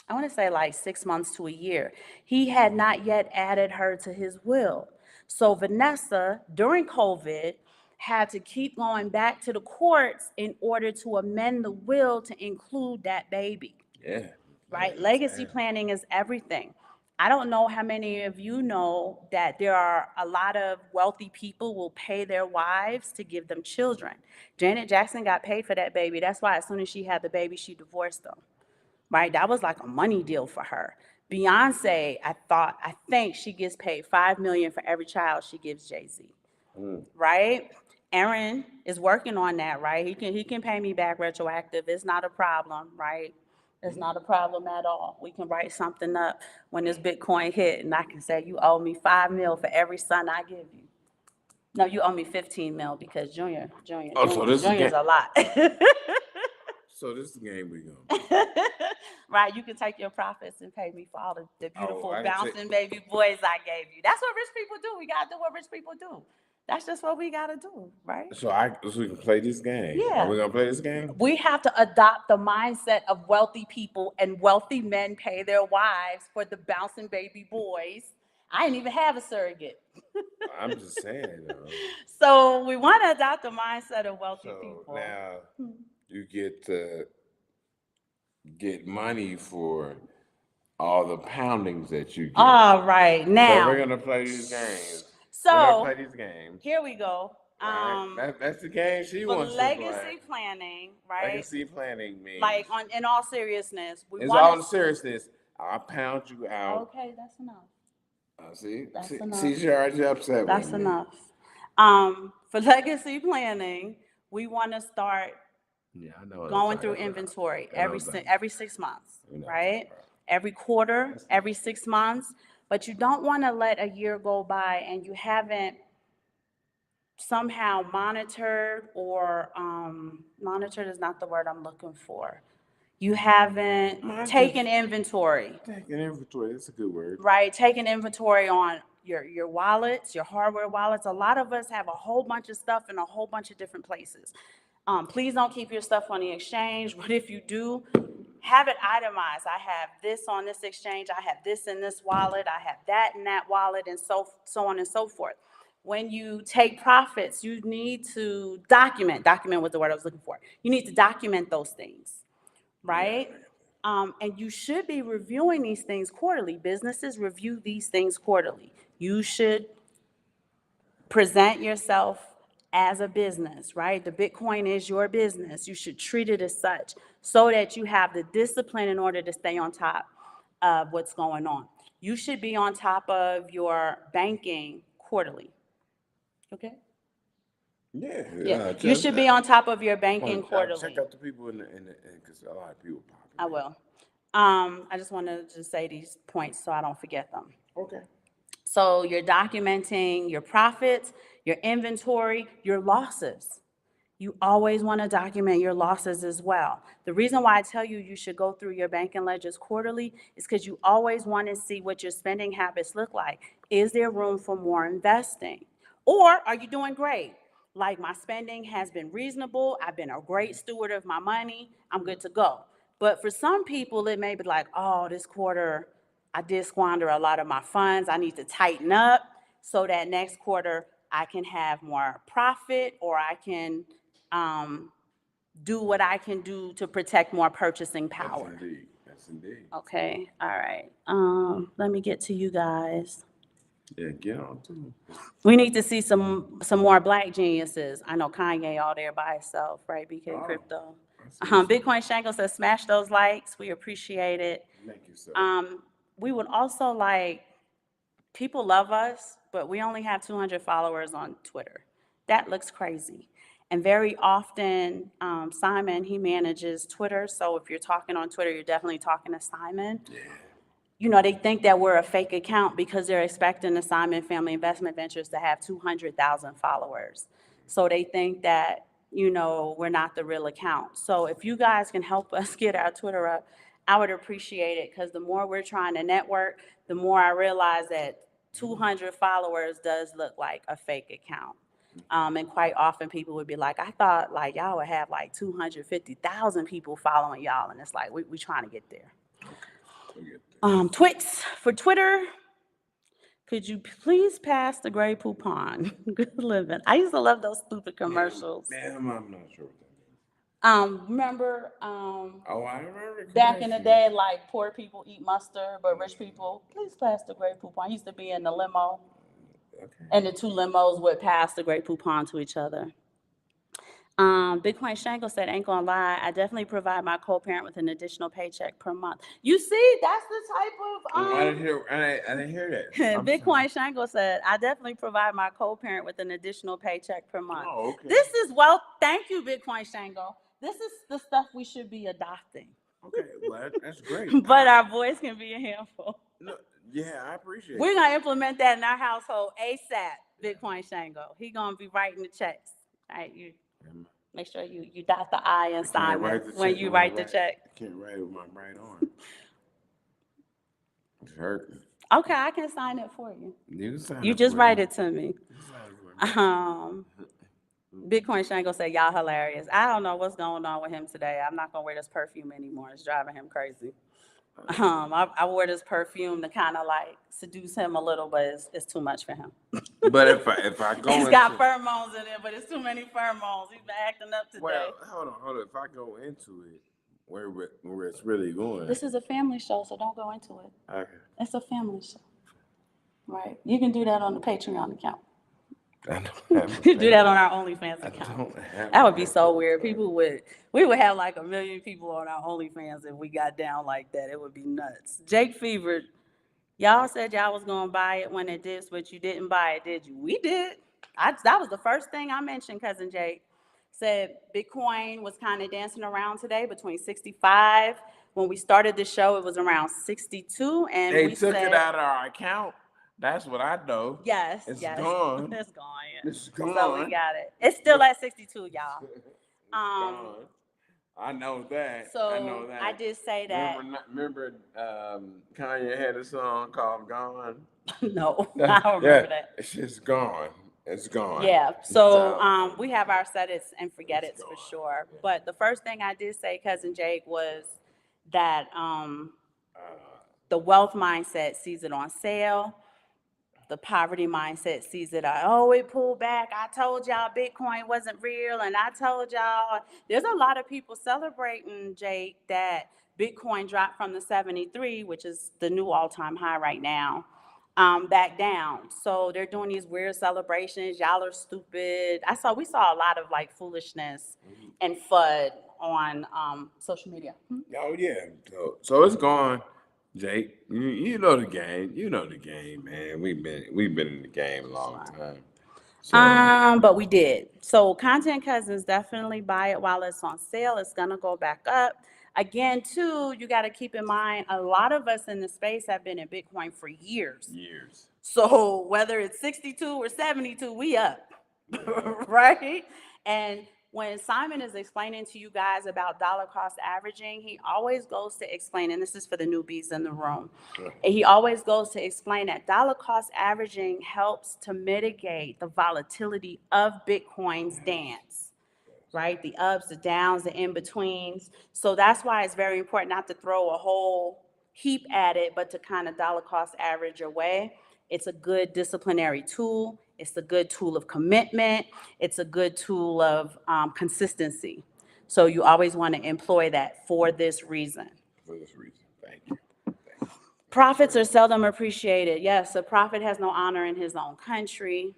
I want to say like 6 months to a year. He had not yet added her to his will. So Vanessa, during COVID, had to keep going back to the courts in order to amend the will to include that baby. Yeah. Right? Legacy planning is everything. I don't know how many of you know that there are a lot of wealthy people will pay their wives to give them children. Janet Jackson got paid for that baby. That's why as soon as she had the baby, she divorced them. Right? That was like a money deal for her. Beyonce, I think she gets paid $5 million for every child she gives Jay-Z. Right? Aaron is working on that, right? He can pay me back retroactive. It's not a problem, right? It's not a problem at all. We can write something up when this Bitcoin hit, and I can say, you owe me $5 million for every son I give you. No, you owe me $15 million because Junior's a lot. So this is the game we're going. Right, you can take your profits and pay me for all the beautiful bouncing baby boys I gave you. That's what rich people do. We got to do what rich people do. That's just what we got to do, right? So we can play this game. Yeah. Are we gonna play this game? We have to adopt the mindset of wealthy people, and wealthy men pay their wives for the bouncing baby boys. I didn't even have a surrogate. I'm just saying, though. So we want to adopt the mindset of wealthy So people. now you get to get money for all the poundings that you get. All right, now. So we're gonna play these games. So we're gonna play these games. Here we go. Right? That's the game she For wants to legacy play. planning, right? Legacy planning means Like in all seriousness, in all seriousness, I'll pound you out. Okay, that's enough. That's enough. See, she already upset That's with me. enough. For legacy planning, we want to start going through inventory every 6 months, right? Every quarter, every 6 months. But you don't want to let a year go by and you haven't somehow monitored or monitored is not the word I'm looking for. You haven't taken inventory. Taking inventory, that's a good word. Right, taking inventory on your wallets, your hardware wallets. A lot of us have a whole bunch of stuff in a whole bunch of different places. Please don't keep your stuff on the exchange, but if you do, have it itemized. I have this on this exchange, I have this in this wallet, I have that in that wallet, and so on and so forth. When you take profits, you need to document was the word I was looking for. You need to document those things, right? And you should be reviewing these things quarterly. Businesses review these things quarterly. You should present yourself as a business, right? The Bitcoin is your business. You should treat it as such so that you have the discipline in order to stay on top of what's going on. You should be on top of your banking quarterly. Okay? Yeah. You should be on top of your banking quarterly. Check out the people because a lot of people pop in. I will. I just wanted to say these points so I don't forget them. Okay. So you're documenting your profits, your inventory, your losses. You always want to document your losses as well. The reason why I tell you you should go through your banking ledgers quarterly is because you always want to see what your spending habits look like. Is there room for more investing? Or are you doing great? Like, my spending has been reasonable. I've been a great steward of my money. I'm good to go. But for some people, it may be like, oh, this quarter, I did squander a lot of my funds. I need to tighten up so that next quarter I can have more profit, or I can do what I can do to protect more purchasing power. That's indeed. Okay, all right. Let me get to you guys. Yeah, get on to it. We need to see some more Black geniuses. I know Kanye all there by himself, right? BK Crypto. Bitcoin Shango says, smash those likes. We appreciate it. Thank you, sir. We would also like, people love us, but we only have 200 followers on Twitter. That looks crazy. And very often, Simon, he manages Twitter. So if you're talking on Twitter, you're definitely talking to Simon. Yeah. You know, they think that we're a fake account because they're expecting the Simon Family Investment Ventures to have 200,000 followers. So they think that, you know, we're not the real account. So if you guys can help us get our Twitter up, I would appreciate it, because the more we're trying to network, the more I realize that 200 followers does look like a fake account. And quite often people would be like, I thought like y'all would have like 250,000 people following y'all. And it's like, we trying to get there. Twix for Twitter. Could you please pass the gray poupon? Good living. I used to love those stupid commercials. Man, I'm not sure what that means. Remember, I remember back in the day, like, poor people eat mustard, but rich people, please pass the gray poupon. I used to be in the limo, and the two limos would pass the gray poupon to each other. Bitcoin Shango said, ain't gonna lie, I definitely provide my co-parent with an additional paycheck per month. You see, that's the type of I didn't hear that. Bitcoin Shango said, I definitely provide my co-parent with an additional paycheck per month. Oh, okay. This is, well, thank you, Bitcoin Shango. This is the stuff we should be adopting. Okay, well, that's great. But our voice can be a handful. No, yeah, I appreciate it. We're gonna implement that in our household ASAP, Bitcoin Shango. He gonna be writing the checks. All right, you make sure you dot the I and sign when you write the check. I can't write with my right arm. It's hurting. Okay, I can sign it for you. You can sign You it just for write me. it to me. You sign it for me. Bitcoin Shane gonna say y'all hilarious. I don't know what's going on with him today. I'm not gonna wear this perfume anymore. It's driving him crazy. I wore this perfume to kind of like seduce him a little, but it's too much for him. But if I go It's got pheromones in it, but it's too many pheromones. He's been acting up today. Well, hold on. If I go into it, where it's really going. This is a family show, so don't go into it. Okay. It's a family show, right? You can do that on the Patreon account. You do that on our OnlyFans account. That would be so weird. We would have like 1 million people on our OnlyFans if we got down like that. It would be nuts. Jake Fevered, y'all said y'all was gonna buy it when it did, but you didn't buy it, did you? We did. That was the first thing I mentioned, Cousin Jake. Said Bitcoin was kind of dancing around today between 65. When we started the show, it was around 62, and they took it out of our account. That's what I know. Yes, it's yes. gone. It's gone. Yeah. It's gone. So we got it. It's still at 62, y'all. I know that. So I know that. I did say that. Remember Kanye had a song called "Gone." No, I don't remember that. It's just gone. It's gone. Yeah. So we have our set it's and forget it's for sure. But the first thing I did say, Cousin Jake, was that the wealth mindset sees it on sale. The poverty mindset sees it, it pulled back. I told y'all Bitcoin wasn't real, and I told y'all. There's a lot of people celebrating, Jake, that Bitcoin dropped from the 73, which is the new all-time high right now, back down. So they're doing these weird celebrations. Y'all are stupid. We saw a lot of like foolishness and FUD on social media. Oh yeah. So it's gone. Jake, you know the game. You know the game, man. We've been in the game a long time. So. But we did. So Content Cousins, definitely buy it while it's on sale. It's gonna go back up. Again, too, you got to keep in mind, a lot of us in the space have been in Bitcoin for years. So whether it's 62 or 72, we up, right? And when Simon is explaining to you guys about dollar cost averaging, he always goes to explain, and this is for the newbies in the room, and he always goes to explain that dollar cost averaging helps to mitigate the volatility of Bitcoin's dance, right? The ups, the downs, the in-betweens. So that's why it's very important not to throw a whole heap at it, but to kind of dollar cost average your way. It's a good disciplinary tool. It's a good tool of commitment. It's a good tool of consistency. So you always want to employ that for this reason. Thank you. Profits are seldom appreciated. Yes, a prophet has no honor in his own country.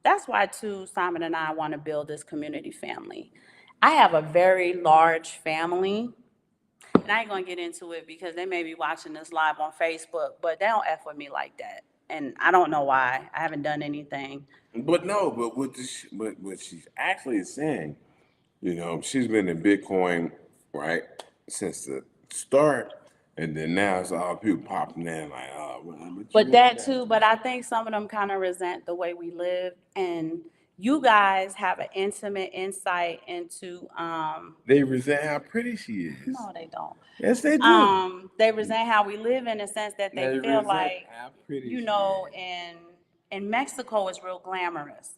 That's why, too, Simon and I want to build this community family. I have a very large family, and I ain't going to get into it because they may be watching this live on Facebook, but they don't F with me like that. And I don't know why. I haven't done anything. But what she's actually saying, she's been in Bitcoin, right, since the start. And then now it's all people popping in like, but that too, but I think some of them kind of resent the way we live. And you guys have an intimate insight into they resent how pretty she is. No, they don't. Yes, they do. They resent how we live in the sense that they feel like, in Mexico it's real glamorous.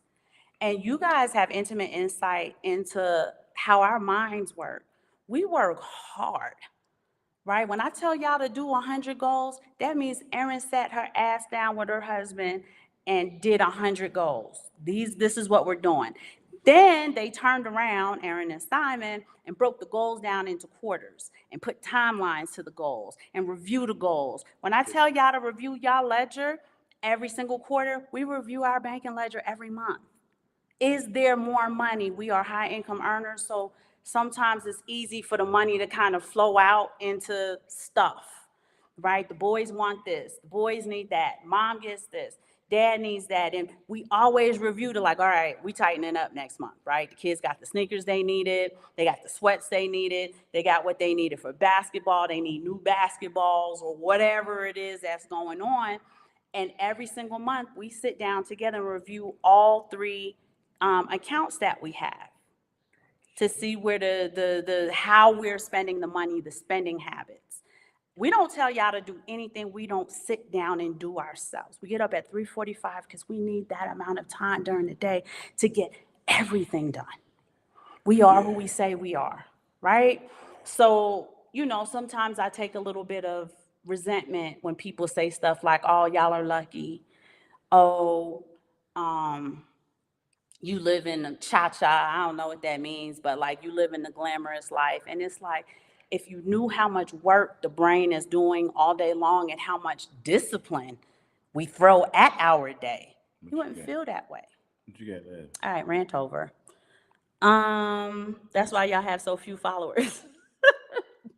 And you guys have intimate insight into how our minds work. We work hard. Right? When I tell y'all to do 100 goals, that means Erin sat her ass down with her husband and did 100 goals. This is what we're doing. Then they turned around, Erin and Simon, and broke the goals down into quarters and put timelines to the goals and review the goals. When I tell y'all to review y'all ledger every single quarter, we review our banking ledger every month. Is there more money? We are high income earners, so sometimes it's easy for the money to kind of flow out into stuff, right? The boys want this, the boys need that, mom gets this, dad needs that. And we always review all right, we tightening up next month, right? The kids got the sneakers they needed, they got the sweats they needed, they got what they needed for basketball, they need new basketballs or whatever it is that's going on. And every single month we sit down together and review all three accounts that we have, to see where how we're spending the money, the spending habits. We don't tell y'all to do anything we don't sit down and do ourselves. We get up at 3:45 because we need that amount of time during the day to get everything done. We are who we say we are, right? So, sometimes I take a little bit of resentment when people say stuff like, oh, y'all are lucky. Oh, you live in a cha-cha. I don't know what that means, but like you live in the glamorous life. And it's like, if you knew how much work the brain is doing all day long and how much discipline we throw at our day, you wouldn't feel that way. What you got there? All right, rant over. That's why y'all have so few followers.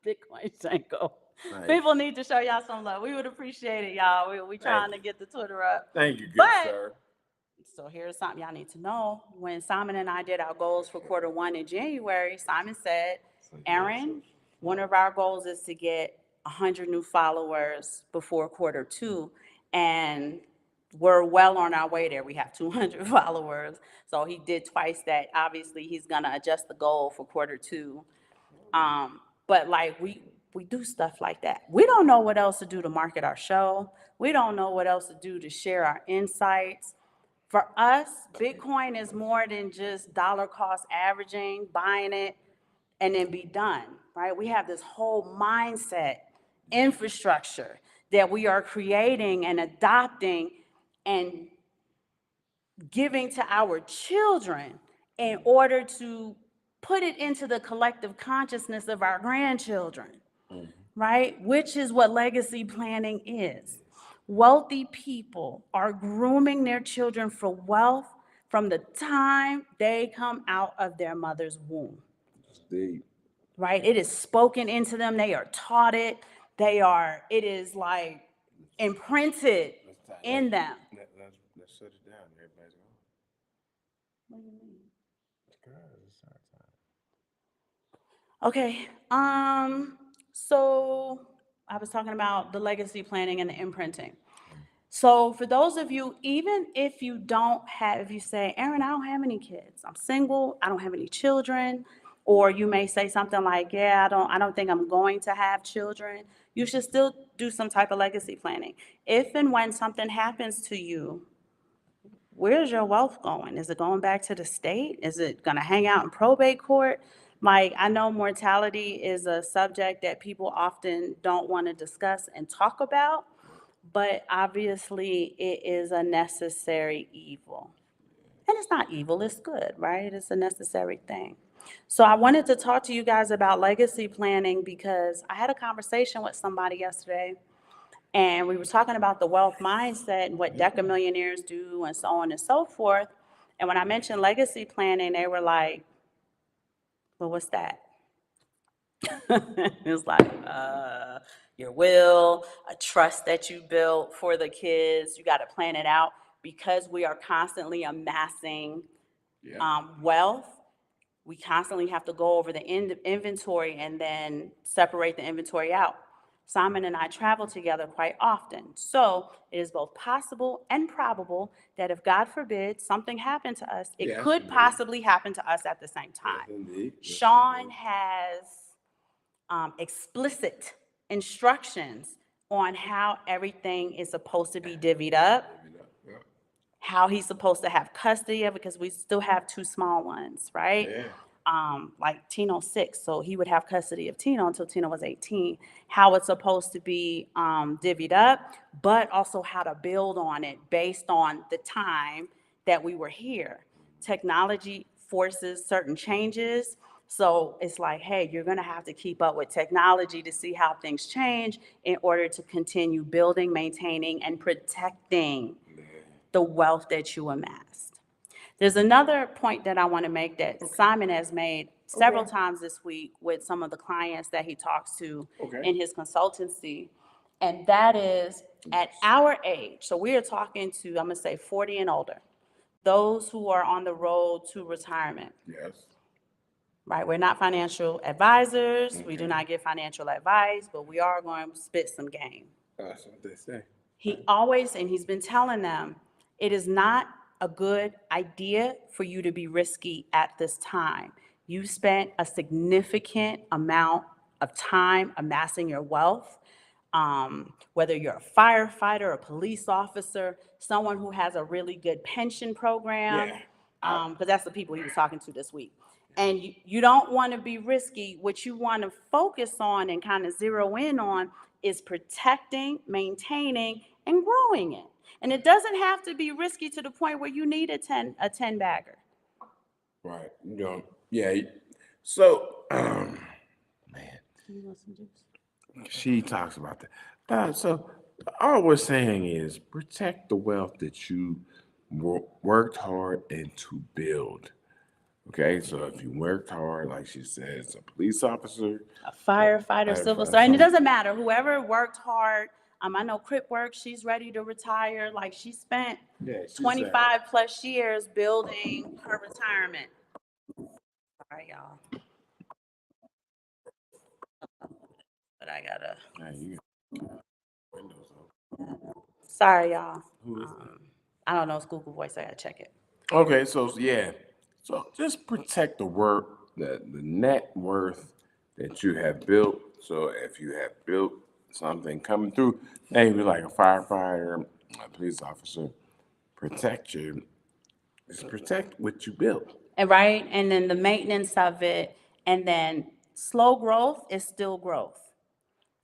Bitcoin Shanko. Nice. People need to show y'all some love. We would appreciate it, y'all. We trying to get the Twitter up. Thank you, good But- sir. So here's something y'all need to know. When Simon and I did our goals for Q1 in January, Simon said, Aaron, one of our goals is to get 100 new followers before Q2. And we're well on our way there. We have 200 followers. So he did twice that. Obviously, he's going to adjust the goal for Q2. But like we do stuff like that. We don't know what else to do to market our show. We don't know what else to do to share our insights. For us, Bitcoin is more than just dollar cost averaging, buying it, and then be done, right? We have this whole mindset, infrastructure that we are creating and adopting and giving to our children in order to put it into the collective consciousness of our grandchildren, right? Which is what legacy planning is. Wealthy people are grooming their children for wealth from the time they come out of their mother's womb. Deep. Right? It is spoken into them. They are taught it. It is like imprinted in them. Let's shut it down. Everybody's going. What do you mean? It's our time. Okay. So I was talking about the legacy planning and the imprinting. So for those of you, even if you say, Aaron, I don't have any kids. I'm single. I don't have any children. Or you may say something like, yeah, I don't think I'm going to have children. You should still do some type of legacy planning. If and when something happens to you, where's your wealth going? Is it going back to the state? Is it going to hang out in probate court? Like, I know mortality is a subject that people often don't want to discuss and talk about, but obviously it is a necessary evil. And it's not evil, it's good, right? It's a necessary thing. So I wanted to talk to you guys about legacy planning because I had a conversation with somebody yesterday, and we were talking about the wealth mindset and what decamillionaires do and so on and so forth. And when I mentioned legacy planning, they were like, well, what's that? It was like, your will, a trust that you built for the kids. You got to plan it out because we are constantly amassing wealth. We constantly have to go over the inventory and then separate the inventory out. Simon and I travel together quite often. So it is both possible and probable that if God forbid something happened to us, it could possibly happen to us at the same time. Indeed. Sean has explicit instructions on how everything is supposed to be divvied up, how he's supposed to have custody of it, because we still have two small ones, right? Yeah. Like Tino's 6, so he would have custody of Tino until Tino was 18, how it's supposed to be divvied up, but also how to build on it based on the time that we were here. Technology forces certain changes. So it's like, hey, you're going to have to keep up with technology to see how things change in order to continue building, maintaining, and protecting the wealth that you amassed. There's another point that I want to make that Simon has made several times this week with some of the clients that he talks to in his consultancy, and that is at our age. So we are talking to, I'm going to say 40 and older, those who are on the road to retirement. Yes. Right, we're not financial advisors. We do not give financial advice, but we are going to spit some game. That's what they say. He's been telling them, it is not a good idea for you to be risky at this time. You spent a significant amount of time amassing your wealth. whether you're a firefighter, a police officer, someone who has a really good pension program, because that's the people he was talking to this week. And you don't want to be risky. What you want to focus on and kind of zero in on is protecting, maintaining, and growing it. And it doesn't have to be risky to the point where you need a 10 bagger. Right. Yeah. So, man, You want some juice? she talks about that. So all we're saying is protect the wealth that you worked hard and to build. Okay, so if you worked hard, like she says, a police officer, a firefighter, civil servant, and it doesn't matter. Whoever worked hard. I know Crip work. She's ready to retire. Like she spent 25 plus years building her retirement. Sorry, y'all. But I gotta. Sorry, y'all. I don't know. It's Google Voice. I gotta check it. Okay, so yeah, so just protect the net worth that you have built. So if you have built something coming through, maybe like a firefighter, a police officer, protect what you built. And right, and then the maintenance of it, and then slow growth is still growth.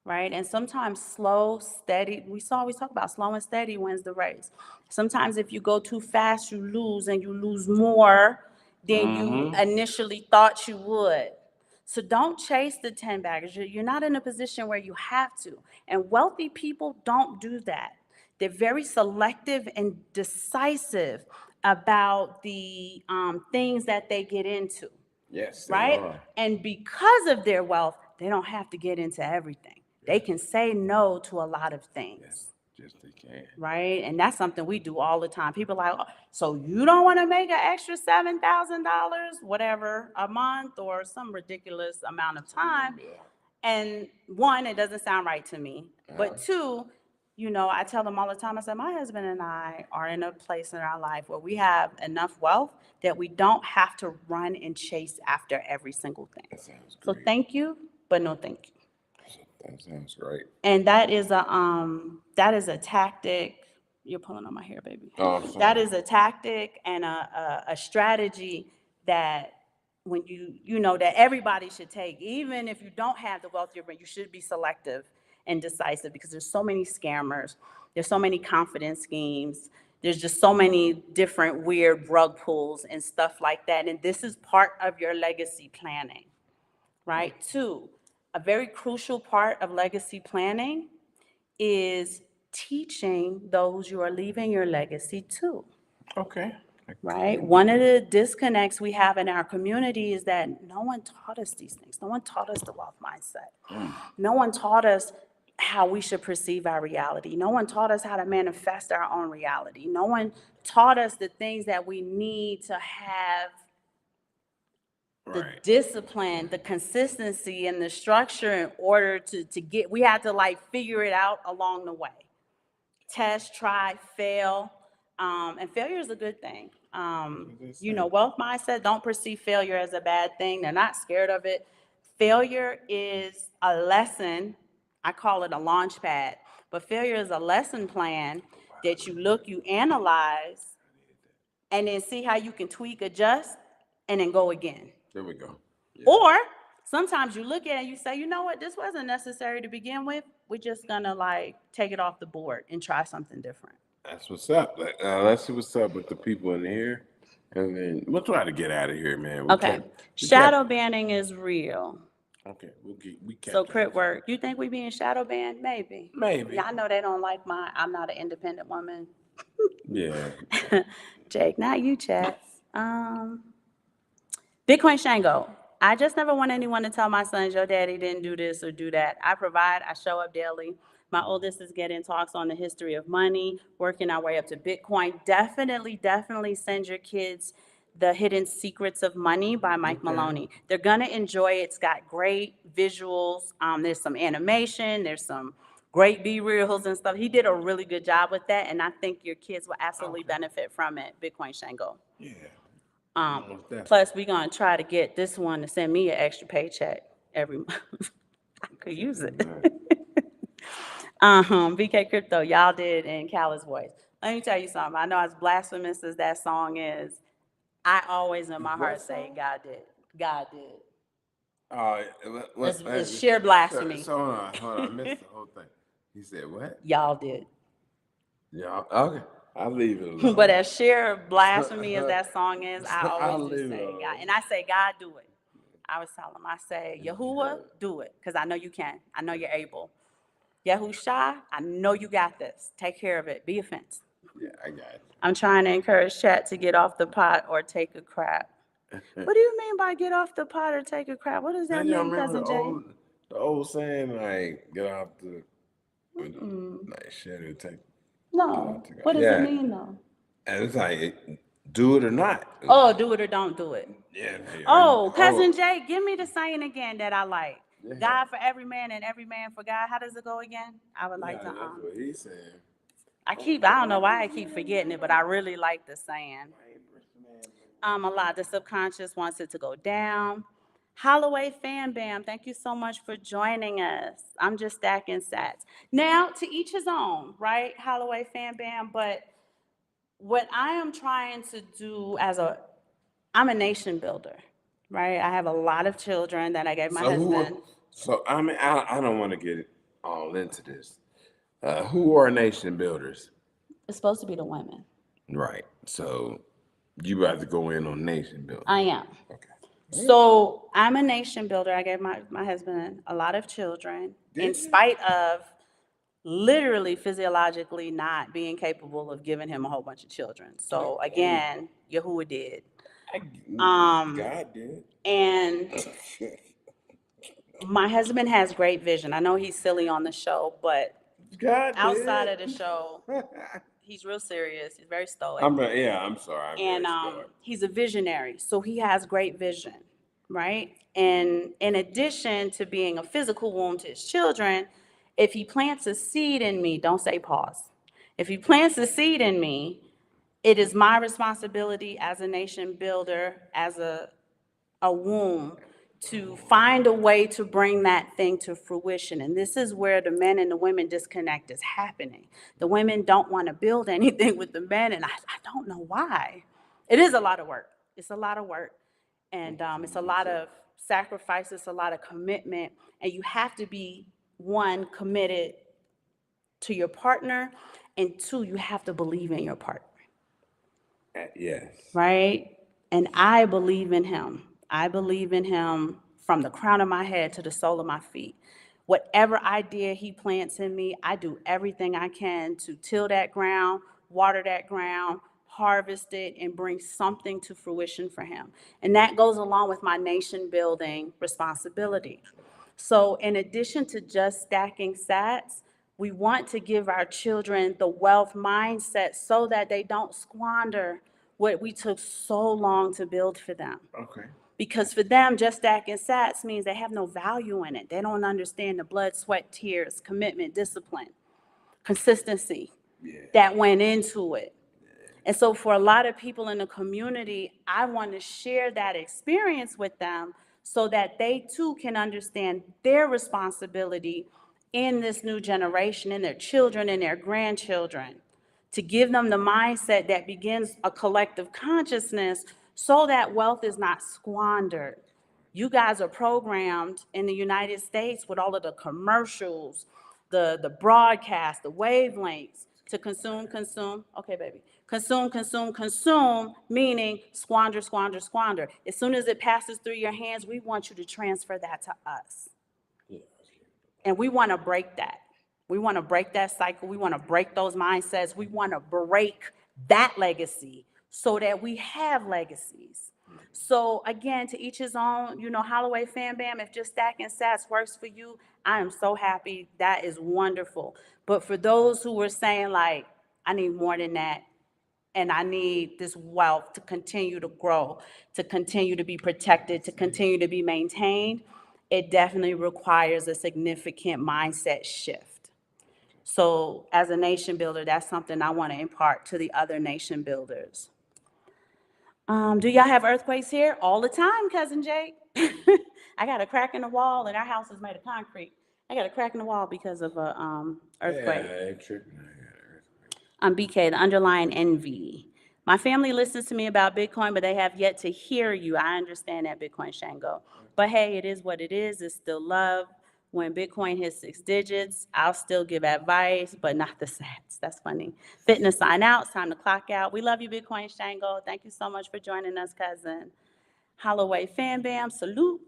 Right? And sometimes slow, steady, we always talk about slow and steady wins the race. Sometimes if you go too fast, you lose, and you lose more than you initially thought you would. So don't chase the 10 baggers. You're not in a position where you have to. And wealthy people don't do that. They're very selective and decisive about the things that they get into. Yes, right? And because of their wealth, they don't have to get into everything. They can say no to a lot of things. Yes, they can. Right? And that's something we do all the time. People are like, oh, so you don't want to make an extra $7,000, whatever, a month or some ridiculous amount of time. And one, it doesn't sound right to me. But two, I tell them all the time, I said, my husband and I are in a place in our life where we have enough wealth that we don't have to run and chase after every single thing. That sounds great. So thank you, but no thank you. That sounds great. And that is a tactic. You're pulling on my hair, baby. Oh, I'm sorry. That is a tactic and a strategy that when that everybody should take, even if you don't have the wealth, you should be selective and decisive, because there's so many scammers, there's so many confidence schemes, there's just so many different weird rug pulls and stuff like that. And this is part of your legacy planning, right? Two, a very crucial part of legacy planning is teaching those you are leaving your legacy to. Okay. Right? One of the disconnects we have in our community is that no one taught us these things. No one taught us the wealth mindset. No one taught us how we should perceive our reality. No one taught us how to manifest our own reality. No one taught us the things that we need to have the discipline, the consistency, and the structure in order to get, we had to figure it out along the way. Test, try, fail, and failure is a good thing. Wealth mindset don't perceive failure as a bad thing. They're not scared of it. Failure is a lesson. I call it a launch pad, but failure is a lesson plan that you analyze, and then see how you can tweak, adjust, and then go again. There we go. Yeah. Or sometimes you look at it and you say, you know what, this wasn't necessary to begin with. We're just gonna take it off the board and try something different. That's what's up. Let's see what's up with the people in here, and then we'll try to get out of here, man. Okay. Shadow banning is real. Okay, we kept so Crit work. You think we being shadow banned? Maybe. Maybe. I know they don't like I'm not an independent woman. Yeah. Jake, not you, Chad. Bitcoin Shango. I just never want anyone to tell my sons, your daddy didn't do this or do that. I provide, I show up daily. My oldest is getting talks on the history of money, working our way up to Bitcoin. Definitely send your kids The Hidden Secrets of Money by Mike Maloney. They're gonna enjoy it. It's got great visuals. There's some animation, there's some great B-reels and stuff. He did a really good job with that, and I think your kids will absolutely benefit from it. Bitcoin Shango. Yeah. Plus, we're gonna try to get this one to send me an extra paycheck every month. I could use it. BK Crypto, y'all did in Callous voice. Let me tell you something. I know as blasphemous as that song is, I always in my heart say God did. God did. It's sheer blasphemy. So hold on, I missed the whole thing. He said what? Y'all did. Yeah, okay. I'll leave it alone. But as sheer blasphemy as that song is, I always do say God. And I say, God, do it. I was telling him, I say, Yahuwah, do it. Because I know you can. I know you're able. Yahusha, I know you got this. Take care of it. Be offense. Yeah, I got it. I'm trying to encourage chat to get off the pot or take a crap. What do you mean by get off the pot or take a crap? What does that mean, Cousin Jay? The old saying, like, get off the, like, shit or take. No. What does it mean, though? And it's like, do it or not. Oh, do it or don't do it. Yeah. Oh, Cousin Jay, give me the saying again that I like. Yeah. God for every man and every man for God. How does it go again? I would like to. That's what he's saying. I don't know why I keep forgetting it, but I really like the saying. A lot. The subconscious wants it to go down. Holloway Fan Bam, thank you so much for joining us. I'm just stacking sats. Now, to each his own, right? Holloway Fan Bam, but what I am trying to do I'm a nation builder, right? I have a lot of children that I gave my husband. I don't want to get all into this. Who are nation builders? It's supposed to be the women. Right. So you have to go in on nation building. I am. Okay. So I'm a nation builder. I gave my husband a lot of children in spite of literally physiologically not being capable of giving him a whole bunch of children. So again, Yahuwah did. God did. And my husband has great vision. I know he's silly on the show, but God outside did. of the show, he's real serious. He's very stoic. I'm sorry. And he's a visionary, so he has great vision, right? And in addition to being a physical womb to his children, if he plants a seed in me, don't say pause. If he plants a seed in me, it is my responsibility as a nation builder, as a womb, to find a way to bring that thing to fruition. And this is where the men and the women disconnect is happening. The women don't want to build anything with the men, and I don't know why. It is a lot of work. It's a lot of work. And it's a lot of sacrifice. It's a lot of commitment. And you have to be, one, committed to your partner, and two, you have to believe in your partner. Yes. Right? And I believe in him. I believe in him from the crown of my head to the sole of my feet. Whatever idea he plants in me, I do everything I can to till that ground, water that ground, harvest it, and bring something to fruition for him. And that goes along with my nation building responsibility. So in addition to just stacking sats, we want to give our children the wealth mindset so that they don't squander what we took so long to build for them. Okay. Because for them, just stacking sats means they have no value in it. They don't understand the blood, sweat, tears, commitment, discipline, consistency that went into it. And so for a lot of people in the community, I want to share that experience with them so that they too can understand their responsibility in this new generation, in their children and their grandchildren, to give them the mindset that begins a collective consciousness so that wealth is not squandered. You guys are programmed in the United States with all of the commercials, the broadcasts, the wavelengths to consume. Okay, baby. Consume, meaning squander. As soon as it passes through your hands, we want you to transfer that to us. And we want to break that. We want to break that cycle. We want to break those mindsets. We want to break that legacy so that we have legacies. So again, to each his own, Holloway Fan Bam, if just stacking sats works for you, I am so happy. That is wonderful. But for those who were saying like, I need more than that, and I need this wealth to continue to grow, to continue to be protected, to continue to be maintained, it definitely requires a significant mindset shift. So as a nation builder, that's something I want to impart to the other nation builders. Do y'all have earthquakes here? All the time, Cousin Jake. I got a crack in the wall and our house is made of concrete. I got a crack in the wall because of a earthquake. Yeah, tripping. I'm BK, the underlying envy. My family listens to me about Bitcoin, but they have yet to hear you. I understand that, Bitcoin Shango. But hey, it is what it is. It's still love. When Bitcoin hits 6 digits, I'll still give advice, but not the sats. That's funny. Fitness sign out. It's time to clock out. We love you, Bitcoin Shango. Thank you so much for joining us, cousin. Holloway Fan Bam, salute.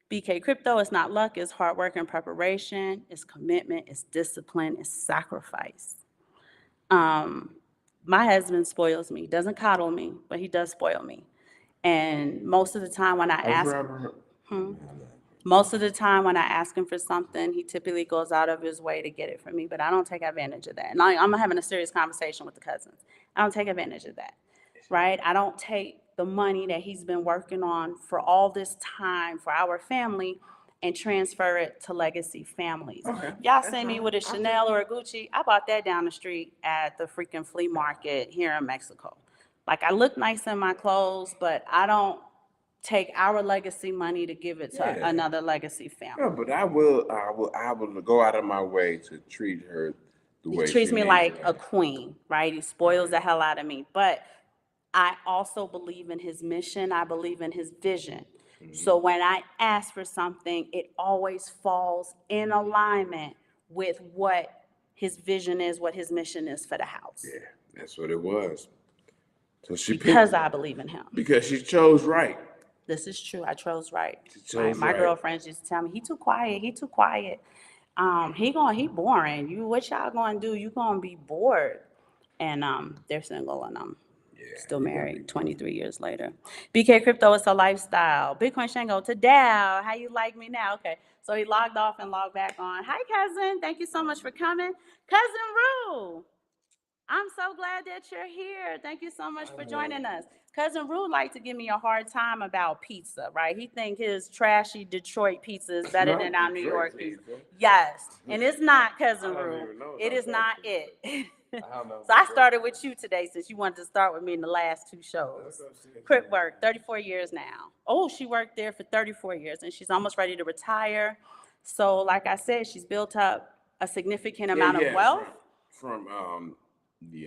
BK Crypto, it's not luck, it's hard work and preparation, it's commitment, it's discipline, it's sacrifice. My husband spoils me, doesn't coddle me, but he does spoil me. And most of the time when I ask, most of the time when I ask him for something, he typically goes out of his way to get it for me, but I don't take advantage of that. And I'm having a serious conversation with the cousins. I don't take advantage of that, right? I don't take the money that he's been working on for all this time for our family and transfer it to legacy families. Okay. Y'all send me with a Chanel or a Gucci, I bought that down the street at the freaking flea market here in Mexico. Like, I look nice in my clothes, but I don't take our legacy money to give it to another legacy family. No, but I will go out of my way to treat her the way He treats she me needs like it. a queen, right? He spoils the hell out of me. But I also believe in his mission. I believe in his vision. So when I ask for something, it always falls in alignment with what his vision is, what his mission is for the house. Yeah, that's what it was. So she Because I believe in him. because she chose right. This is true. I chose right. chose My right. girlfriends used to tell me, he too quiet. He too quiet. He boring. What y'all gonna do? You gonna be bored. And they're single, and I'm still married 23 years later. BK Crypto is a lifestyle. Bitcoin Shango to Dow. How you like me now? Okay. So he logged off and logged back on. Hi, cousin. Thank you so much for coming. Cousin Rue. I'm so glad that you're here. Thank you so much for joining us. Cousin Rue liked to give me a hard time about pizza, right? He think his trashy Detroit pizza is better than our New York pizza. Yes, and it's not, Cousin Rue. It is not it. So I started with you today since you wanted to start with me in the last 2 shows. Crip work, 34 years now. Oh, she worked there for 34 years, and she's almost ready to retire. So like I said, she's built up a significant amount of wealth.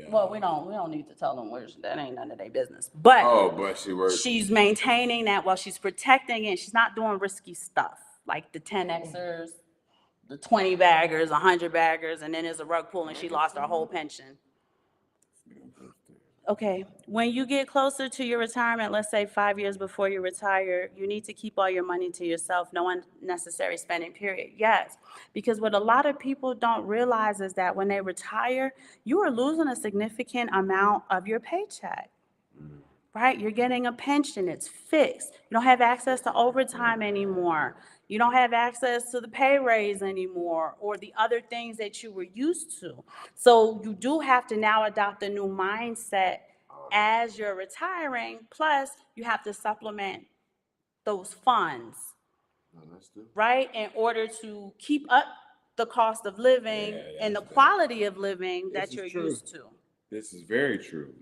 Well, we don't need to tell them where that ain't none of their business. But she works. She's maintaining that while she's protecting it. She's not doing risky stuff like the 10Xers, the 20 baggers, 100 baggers, and then there's a rug pull and she lost her whole pension. Okay, when you get closer to your retirement, let's say 5 years before you retire, you need to keep all your money to yourself, no unnecessary spending, period. Yes, because what a lot of people don't realize is that when they retire, you are losing a significant amount of your paycheck, right? You're getting a pension, it's fixed. You don't have access to overtime anymore. You don't have access to the pay raise anymore or the other things that you were used to. So you do have to now adopt a new mindset as you're retiring. Plus, you have to supplement those funds, right, in order to keep up the cost of living and the quality of living that you're used to. This is very true.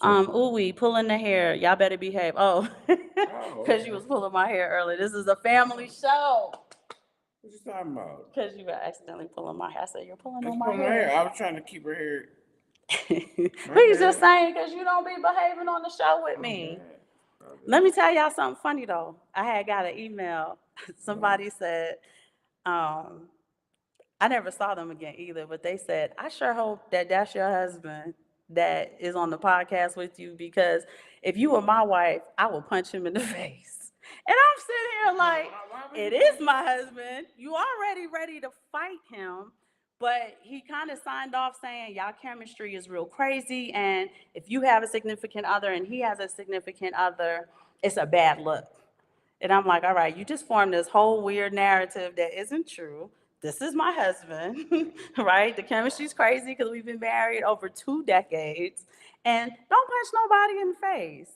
Ooh, pulling the hair. Y'all better behave. Oh, because you was pulling my hair earlier. This is a family show. What you talking about? Because you were accidentally pulling my hair. I said, you're pulling on It's my pulling hair. I was trying to keep her hair. He's just saying because you don't be behaving on the show with me. Let me tell y'all something funny, though. I had got an email. Somebody said, I never saw them again either, but they said, I sure hope that that's your husband that is on the podcast with you, because if you were my wife, I would punch him in the face. And I'm sitting here like, it is my husband. You already ready to fight him, but he kind of signed off saying, y'all chemistry is real crazy, and if you have a significant other and he has a significant other, it's a bad look. And I'm like, all right, you just formed this whole weird narrative that isn't true. This is my husband, right? The chemistry's crazy because we've been married over 2 decades. And don't punch nobody in the face.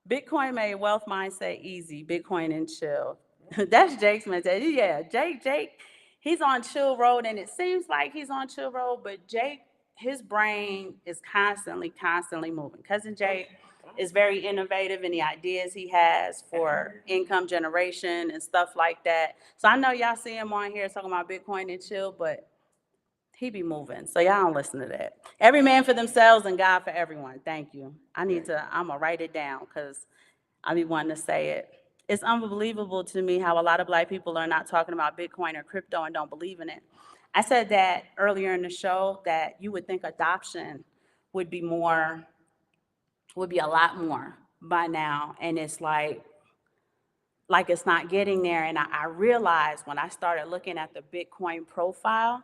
Bitcoin made wealth mindset easy. Bitcoin and chill. That's Jake's mentality. Yeah, Jake, he's on chill road, and it seems like he's on chill road, but Jake his brain is constantly moving. Cousin Jay is very innovative in the ideas he has for income generation and stuff like that. So I know y'all see him on here talking about Bitcoin and chill, but he be moving. So y'all don't listen to that. Every man for themselves and God for everyone. Thank you. I'm gonna write it down because I be wanting to say it. It's unbelievable to me how a lot of Black people are not talking about Bitcoin or crypto and don't believe in it. I said that earlier in the show that you would think adoption would be a lot more by now. And it's like it's not getting there. And I realized when I started looking at the Bitcoin profile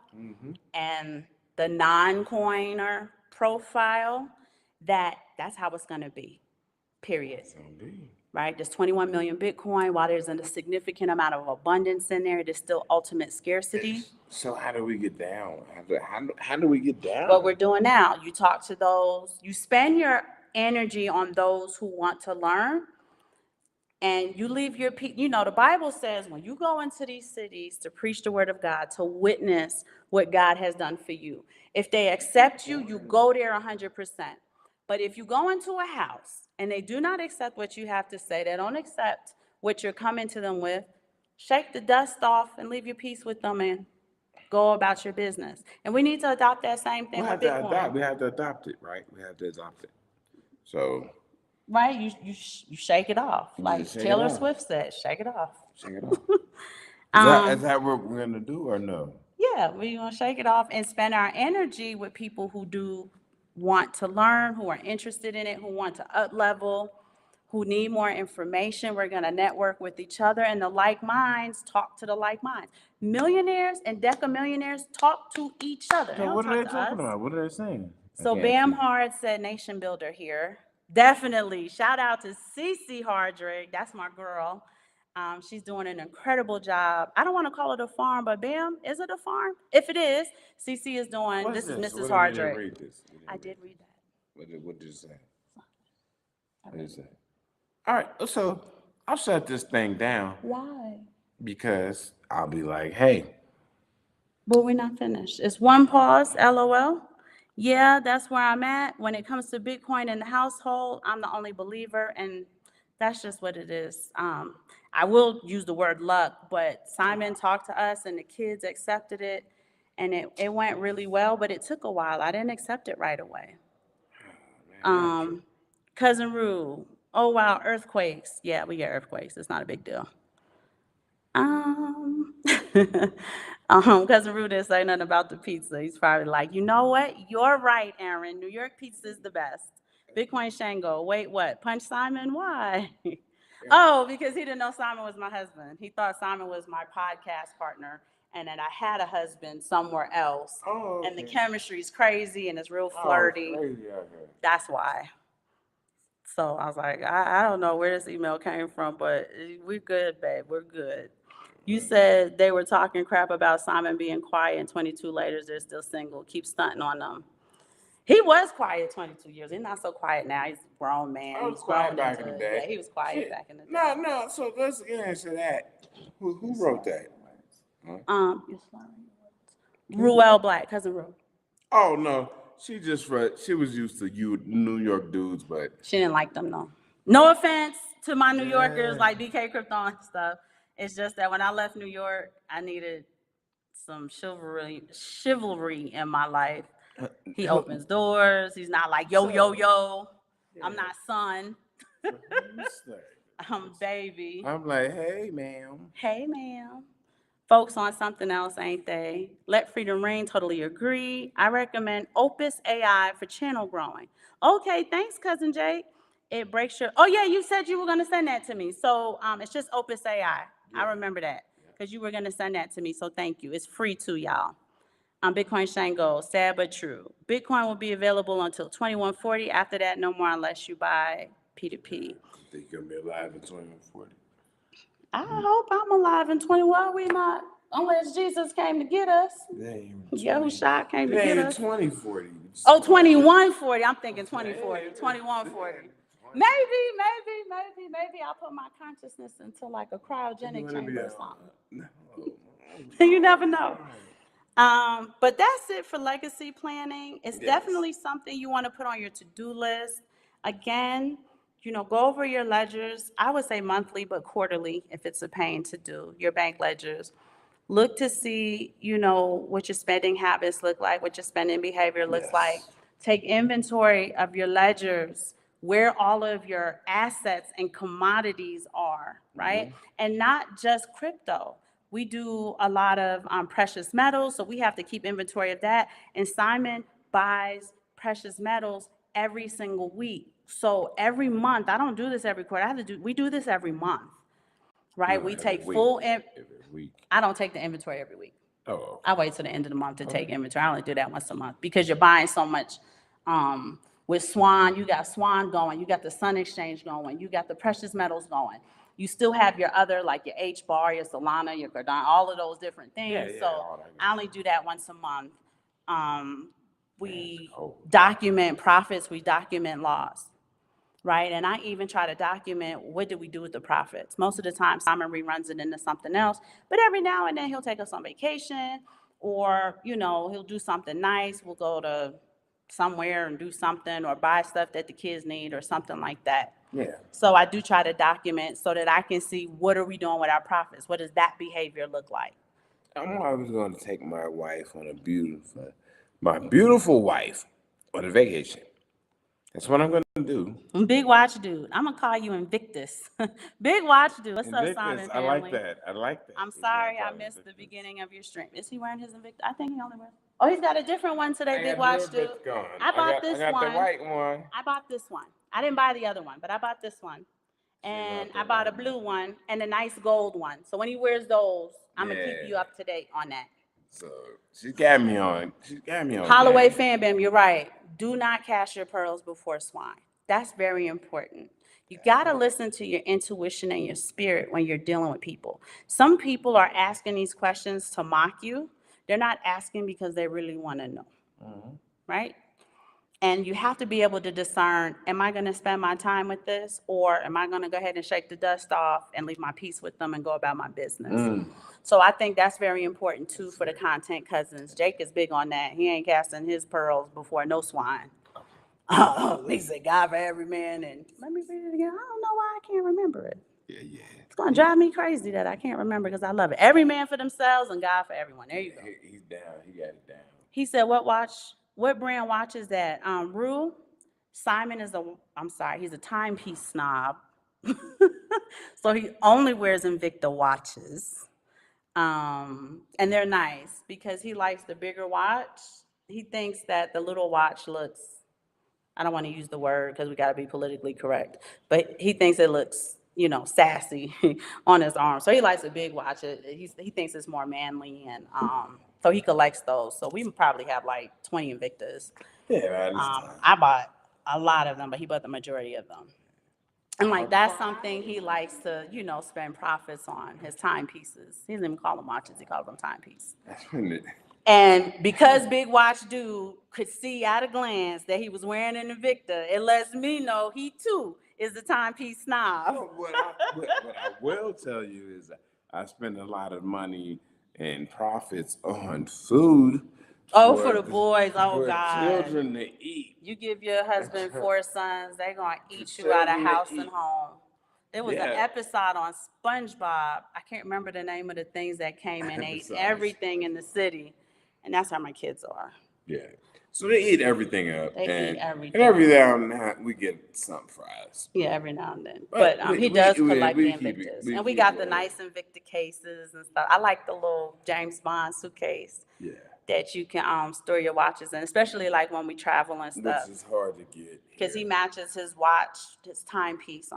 and the non-coiner profile, that's how it's gonna be, period. Right? There's 21 million Bitcoin. While there's a significant amount of abundance in there, there's still ultimate scarcity. So how do we get down? How do we get down? What we're doing now, you talk to those, you spend your energy on those who want to learn, and you leave your people. You know, the Bible says when you go into these cities to preach the word of God, to witness what God has done for you, if they accept you, you go there 100%. But if you go into a house and they do not accept what you have to say, they don't accept what you're coming to them with, shake the dust off and leave your peace with them and go about your business. And we need to adopt that same thing with Bitcoin. We have to adopt it, right? We have to adopt it. So. Right? You shake it off. Like Taylor Swift said, shake it off. Shake it off. Is that what we're going to do or no? Yeah, we're going to shake it off and spend our energy with people who do want to learn, who are interested in it, who want to up level, who need more information. We're going to network with each other, and the like minds talk to the like minds. Millionaires and decamillionaires talk to each other. So what are they talking about? What are they saying? So Bam Hard said nation builder here. Definitely. Shout out to Cece Hardrick. That's my girl. She's doing an incredible job. I don't want to call it a farm, but Bam, is it a farm? If it is, Cece is doing, this is Mrs. Hardrick. Read this? I did read that. What did it say? What did it say? All right, so I'll shut this thing down. Why? Because I'll be like, hey. But we're not finished. It's one pause, LOL. Yeah, that's where I'm at. When it comes to Bitcoin in the household, I'm the only believer, and that's just what it is. I will use the word luck, but Simon talked to us, and the kids accepted it, and it went really well, but it took a while. I didn't accept it right away. Cousin Rue, oh, wow, earthquakes. Yeah, we get earthquakes. It's not a big deal. Cousin Rue didn't say nothing about the pizza. He's probably like, you know what? You're right, Aaron. New York pizza is the best. Bitcoin Shango. Wait, what? Punch Simon? Why? Oh, because he didn't know Simon was my husband. He thought Simon was my podcast partner and that I had a husband somewhere else. Oh, okay. And the chemistry's crazy and it's real flirty. Crazy, okay. That's why. So I was like, I don't know where this email came from, but we're good, babe. We're good. You said they were talking crap about Simon being quiet and 22 later, they're still single. Keep stunting on them. He was quiet 22 years. He's not so quiet now. He's a grown man. I was quiet back in the day. Yeah, he was quiet back in the day. No. So let's get into that. Who wrote that? Ruel Black, cousin Ru. Oh no, she was used to New York dudes, but she didn't like them. No offense to my New Yorkers like BK Crypto and stuff. It's just that when I left New York, I needed some chivalry in my life. He opens doors. He's not like, yo. Yeah. I'm not son. I'm baby. I'm like, hey, ma'am. Hey, ma'am. Folks on something else, ain't they? Let freedom ring. Totally agree. I recommend Opus AI for channel growing. Okay, thanks, Cousin Jake. It breaks your... Oh, yeah, you said you were going to send that to me. So it's just Opus AI. Yeah. I remember that because you were going to send that to me. So thank you. It's free too, y'all. Bitcoin Shango, sad but true. Bitcoin will be available until 2140. After that, no more unless you buy P2P. You think you're going to be alive in 2140? I hope I'm alive in 21. We not, unless Jesus came to get us. Yahushua came to get us. 2040. Oh, 2140. I'm thinking 2040. 2140. Maybe I'll put my consciousness into like a cryogenic chamber or something. No. You never know. But that's it for legacy planning. It's Yes. definitely something you want to put on your to-do list. Again, go over your ledgers. I would say monthly, but quarterly if it's a pain to do, your bank ledgers. Look to see, what your spending habits look like, what your spending behavior looks like. Yes. Take inventory of your ledgers, where all of your assets and commodities are, right? And not just crypto. We do a lot of precious metals, so we have to keep inventory of that. And Simon buys precious metals every single week. So every month, I don't do this every quarter. We do this every month, right? No, We every take week. full, Every week. I don't take the inventory every week. Oh, I wait till the end of the month to take inventory. I only do that once a month because you're buying so much. With Swan, you got Swan going, you got the Sun Exchange going, you got the precious metals going. You still have your other, like your H bar, your Solana, your Cardano, all of those different things. Yeah, So all that good I only do that once a month. We cold. document profits, we document loss, right? And I even try to document what did we do with the profits. Most of the time, Simon reruns it into something else, but every now and then he'll take us on vacation, or he'll do something nice. We'll go to somewhere and do something, or buy stuff that the kids need, or something like that. Yeah. So I do try to document so that I can see what are we doing with our profits. What does that behavior look like? I'm always going to take my wife on my beautiful wife on a vacation. That's what I'm going to do. Big watch dude. I'm gonna call you Invictus. Big watch dude. What's up, Invictus, Simon I like family? that. I like that. I'm He's gonna sorry I call me missed the Invictus. beginning of your stream. Is he wearing his Invictus? I think he only wears. Oh, he's got a different one today, I Big got watch your dude. bits going. I bought this I got one. the white one. I bought this one. I didn't buy the other one, but I bought this one. And I bought a blue one and a nice gold one. So when he wears those, I'm gonna keep you Yeah. up to date on that. So she got me on. She got me on. Holloway game. fan bam, you're right. Do not cast your pearls before swine. That's very important. You got to listen to your intuition and your spirit when you're dealing with people. Some people are asking these questions to mock you. They're not asking because they really want to know, right? And you have to be able to discern, am I going to spend my time with this, or am I going to go ahead and shake the dust off and leave my peace with them and go about my business? So I think that's very important too for the content cousins. Jake is big on that. He ain't casting his pearls before no swine. He said, God for every man, and let me read it again. I don't know why I can't remember it. Yeah. It's going to drive me crazy that I can't remember because I love it. Every man for themselves and God for everyone. There you go. He's down. He got it down. He said, what brand watch is that? Rue, Simon is he's a timepiece snob. So he only wears Invicta watches. And they're nice because he likes the bigger watch. He thinks that the little watch looks, I don't want to use the word because we got to be politically correct, but he thinks it looks, sassy on his arm. So he likes a big watch. He thinks it's more manly, and so he collects those. So we probably have like 20 Invictus. Yeah, I bought a lot of them, but he bought the majority of them. And like that's something he likes to, spend profits on, his timepieces. He doesn't even call them watches; he calls them timepiece. That's when it. And because Big Watch Dude could see at a glance that he was wearing an Invicta, it lets me know he too is the timepiece snob. What I will tell you is I spend a lot of money and profits on food. Oh, for the boys. Oh, for God. children to eat. You give your husband 4 sons, they're going to eat you out of house and home. There was an episode on SpongeBob. I can't remember the name of the things that came and ate everything in the city. And that's how my kids are. Yeah. So they eat everything up. They eat everything. And every now and then we get some fries. Yeah, every now and then. But he does collect the Invictus. And we got the nice Invicta cases and stuff. I like the little James Bond suitcase. Yeah. That you can store your watches in, especially like when we travel and stuff. Which is hard to get. Because he matches his watch, his timepiece,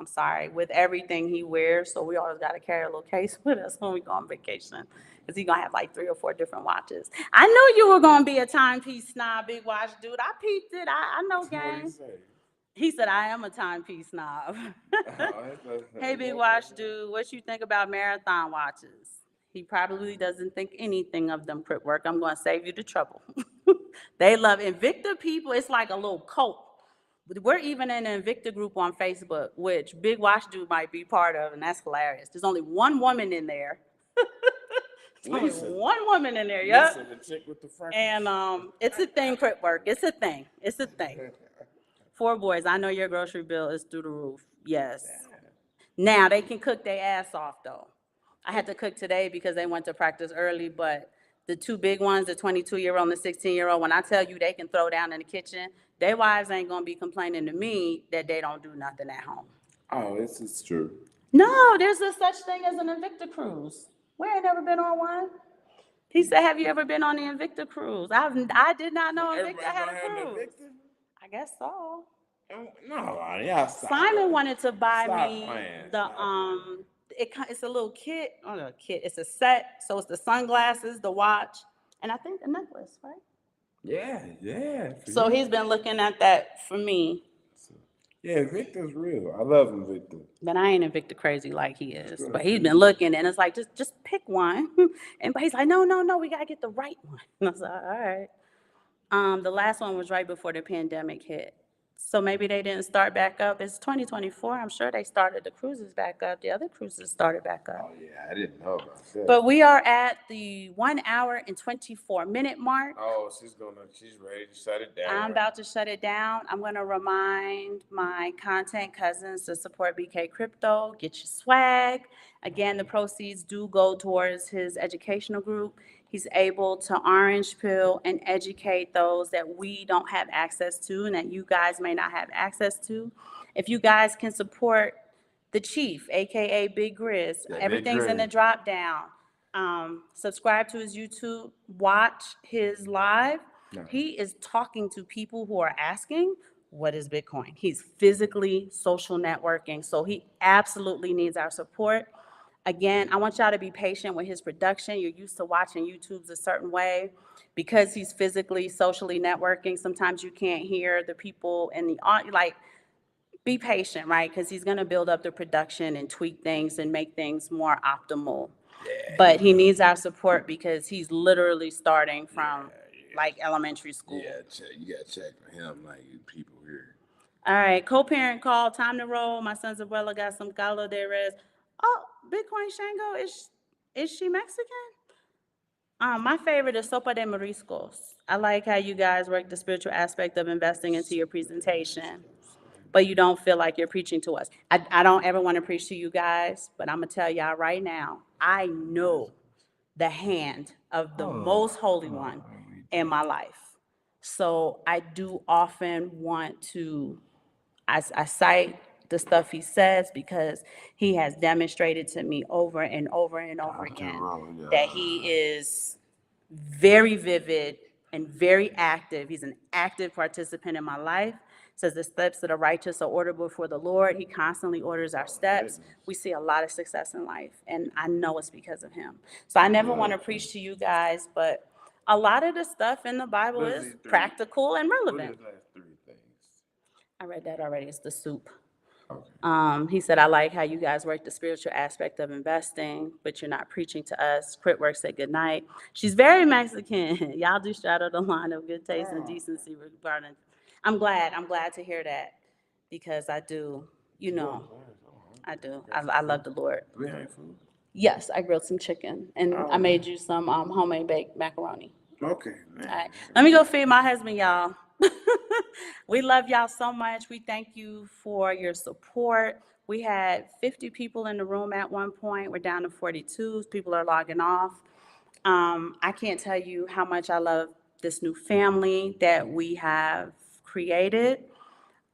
with everything he wears. So we always got to carry a little case with us when we go on vacation. Because he's going to have like 3 or 4 different watches. I knew you were going to be a timepiece snob, Big Watch Dude. I peeped it. I know, gang. He said, I am a timepiece snob. Hey, Big Watch Dude, what you think about marathon watches? He probably doesn't think anything of them crip work. I'm going to save you the trouble. They love Invicta people. It's like a little cult. We're even in an Invicta group on Facebook, which Big Watch Dude might be part of, and that's hilarious. There's only one woman in there. Only Lisa. one woman in there, yep. Lisa, the chick with the freckles. And it's a thing, Crip work. It's a thing. It's a thing. 4 boys. I know your grocery bill is through the roof. Yes. Now they can cook their ass off though. I had to cook today because they went to practice early, but the 2 big ones, the 22-year-old and the 16-year-old, when I tell you they can throw down in the kitchen, their wives ain't gonna be complaining to me that they don't do nothing at home. Oh, this is true. No, there's a such thing as an Invicta cruise. We ain't never been on one. He said, "Have you ever been on the Invicta cruise?" I did not know Invicta had a cruise. I guess so. No, yeah. Simon wanted to buy Stop me playing. the it's a little kit. Oh, no, kit. It's a set. So it's the sunglasses, the watch, and I think the necklace, right? Yeah. So he's been looking at that for me. Yeah, Victor's real. I love him, Victor. But I ain't Invicta crazy like he is. But he's been looking, and it's like, just pick one. And but he's like, no, we gotta get the right one. And I was like, all right. The last one was right before the pandemic hit. So maybe they didn't start back up. It's 2024. I'm sure they started the cruises back up. The other cruises started back up. Oh, yeah, I didn't know about that. But we are at the 1 hour and 24-minute mark. Oh, she's ready to shut it down. I'm about to shut it down. I'm going to remind my content cousins to support BK Crypto. Get your swag. Again, the proceeds do go towards his educational group. He's able to orange pill and educate those that we don't have access to and that you guys may not have access to. If you guys can support the chief, AKA Big Grizz, Yeah, everything's Big in the Grizz. drop down. Subscribe to his YouTube, watch his live. No. He is talking to people who are asking, what is Bitcoin? He's physically social networking, so he absolutely needs our support. Again, I want y'all to be patient with his production. You're used to watching YouTubes a certain way. Because he's physically, socially networking, sometimes you can't hear the people in the audience. Like, be patient, right? Because he's going to build up the production and tweak things and make things more optimal. Yeah, But he needs our support because he's literally starting from like elementary school. Yeah, you got to check for him, like people here. All right, co-parent call, time to roll. My son's abuela got some galo de res. Oh, Bitcoin Shango, is she Mexican? My favorite is Sopa de Mariscos. I like how you guys work the spiritual aspect of investing into your presentation, but you don't feel like you're preaching to us. I don't ever want to preach to you guys, but I'm going to tell y'all right now, I know the hand of the most holy one in my life. So I do often want to, I cite the stuff he says because he has demonstrated to me over and over and over again that he is very vivid and very active. He's an active participant in my life. Says the steps of the righteous are ordered before the Lord. He constantly orders our steps. We see a lot of success in life, and I know it's because of him. So I never want to preach to you guys, but a lot of the stuff in the Bible is practical and relevant. What is that 3 things? I read that already. It's the soup. Okay. He said, I like how you guys work the spiritual aspect of investing, but you're not preaching to us. Crit Work said good night. She's very Mexican. Y'all do straddle the line of good taste and decency regarding. I'm glad to hear that because I do, I do. I love the Lord. Do we have food? Yes, I grilled some chicken and I made you some homemade baked macaroni. Okay. Man. All right, let me go feed my husband, y'all. We love y'all so much. We thank you for your support. We had 50 people in the room at one point. We're down to 42. People are logging off. I can't tell you how much I love this new family that we have created.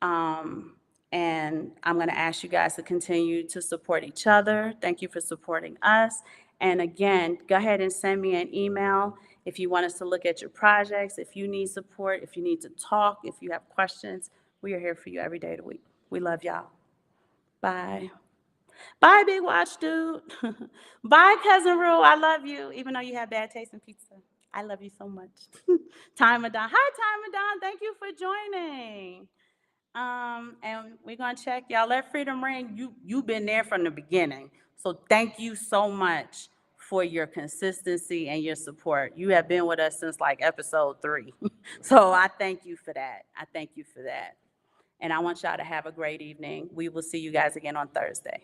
And I'm going to ask you guys to continue to support each other. Thank you for supporting us. And again, go ahead and send me an email if you want us to look at your projects, if you need support, if you need to talk, if you have questions. We are here for you every day of the week. We love y'all. Bye. Bye, Big Watch Dude. Bye, Cousin Rue. I love you, even though you have bad taste in pizza. I love you so much. Time Madon. Hi, Time Madon. Thank you for joining. And we're gonna check y'all. Let freedom ring. You've been there from the beginning. So thank you so much for your consistency and your support. You have been with us since like episode 3. So I thank you for that. And I want y'all to have a great evening. We will see you guys again on Thursday.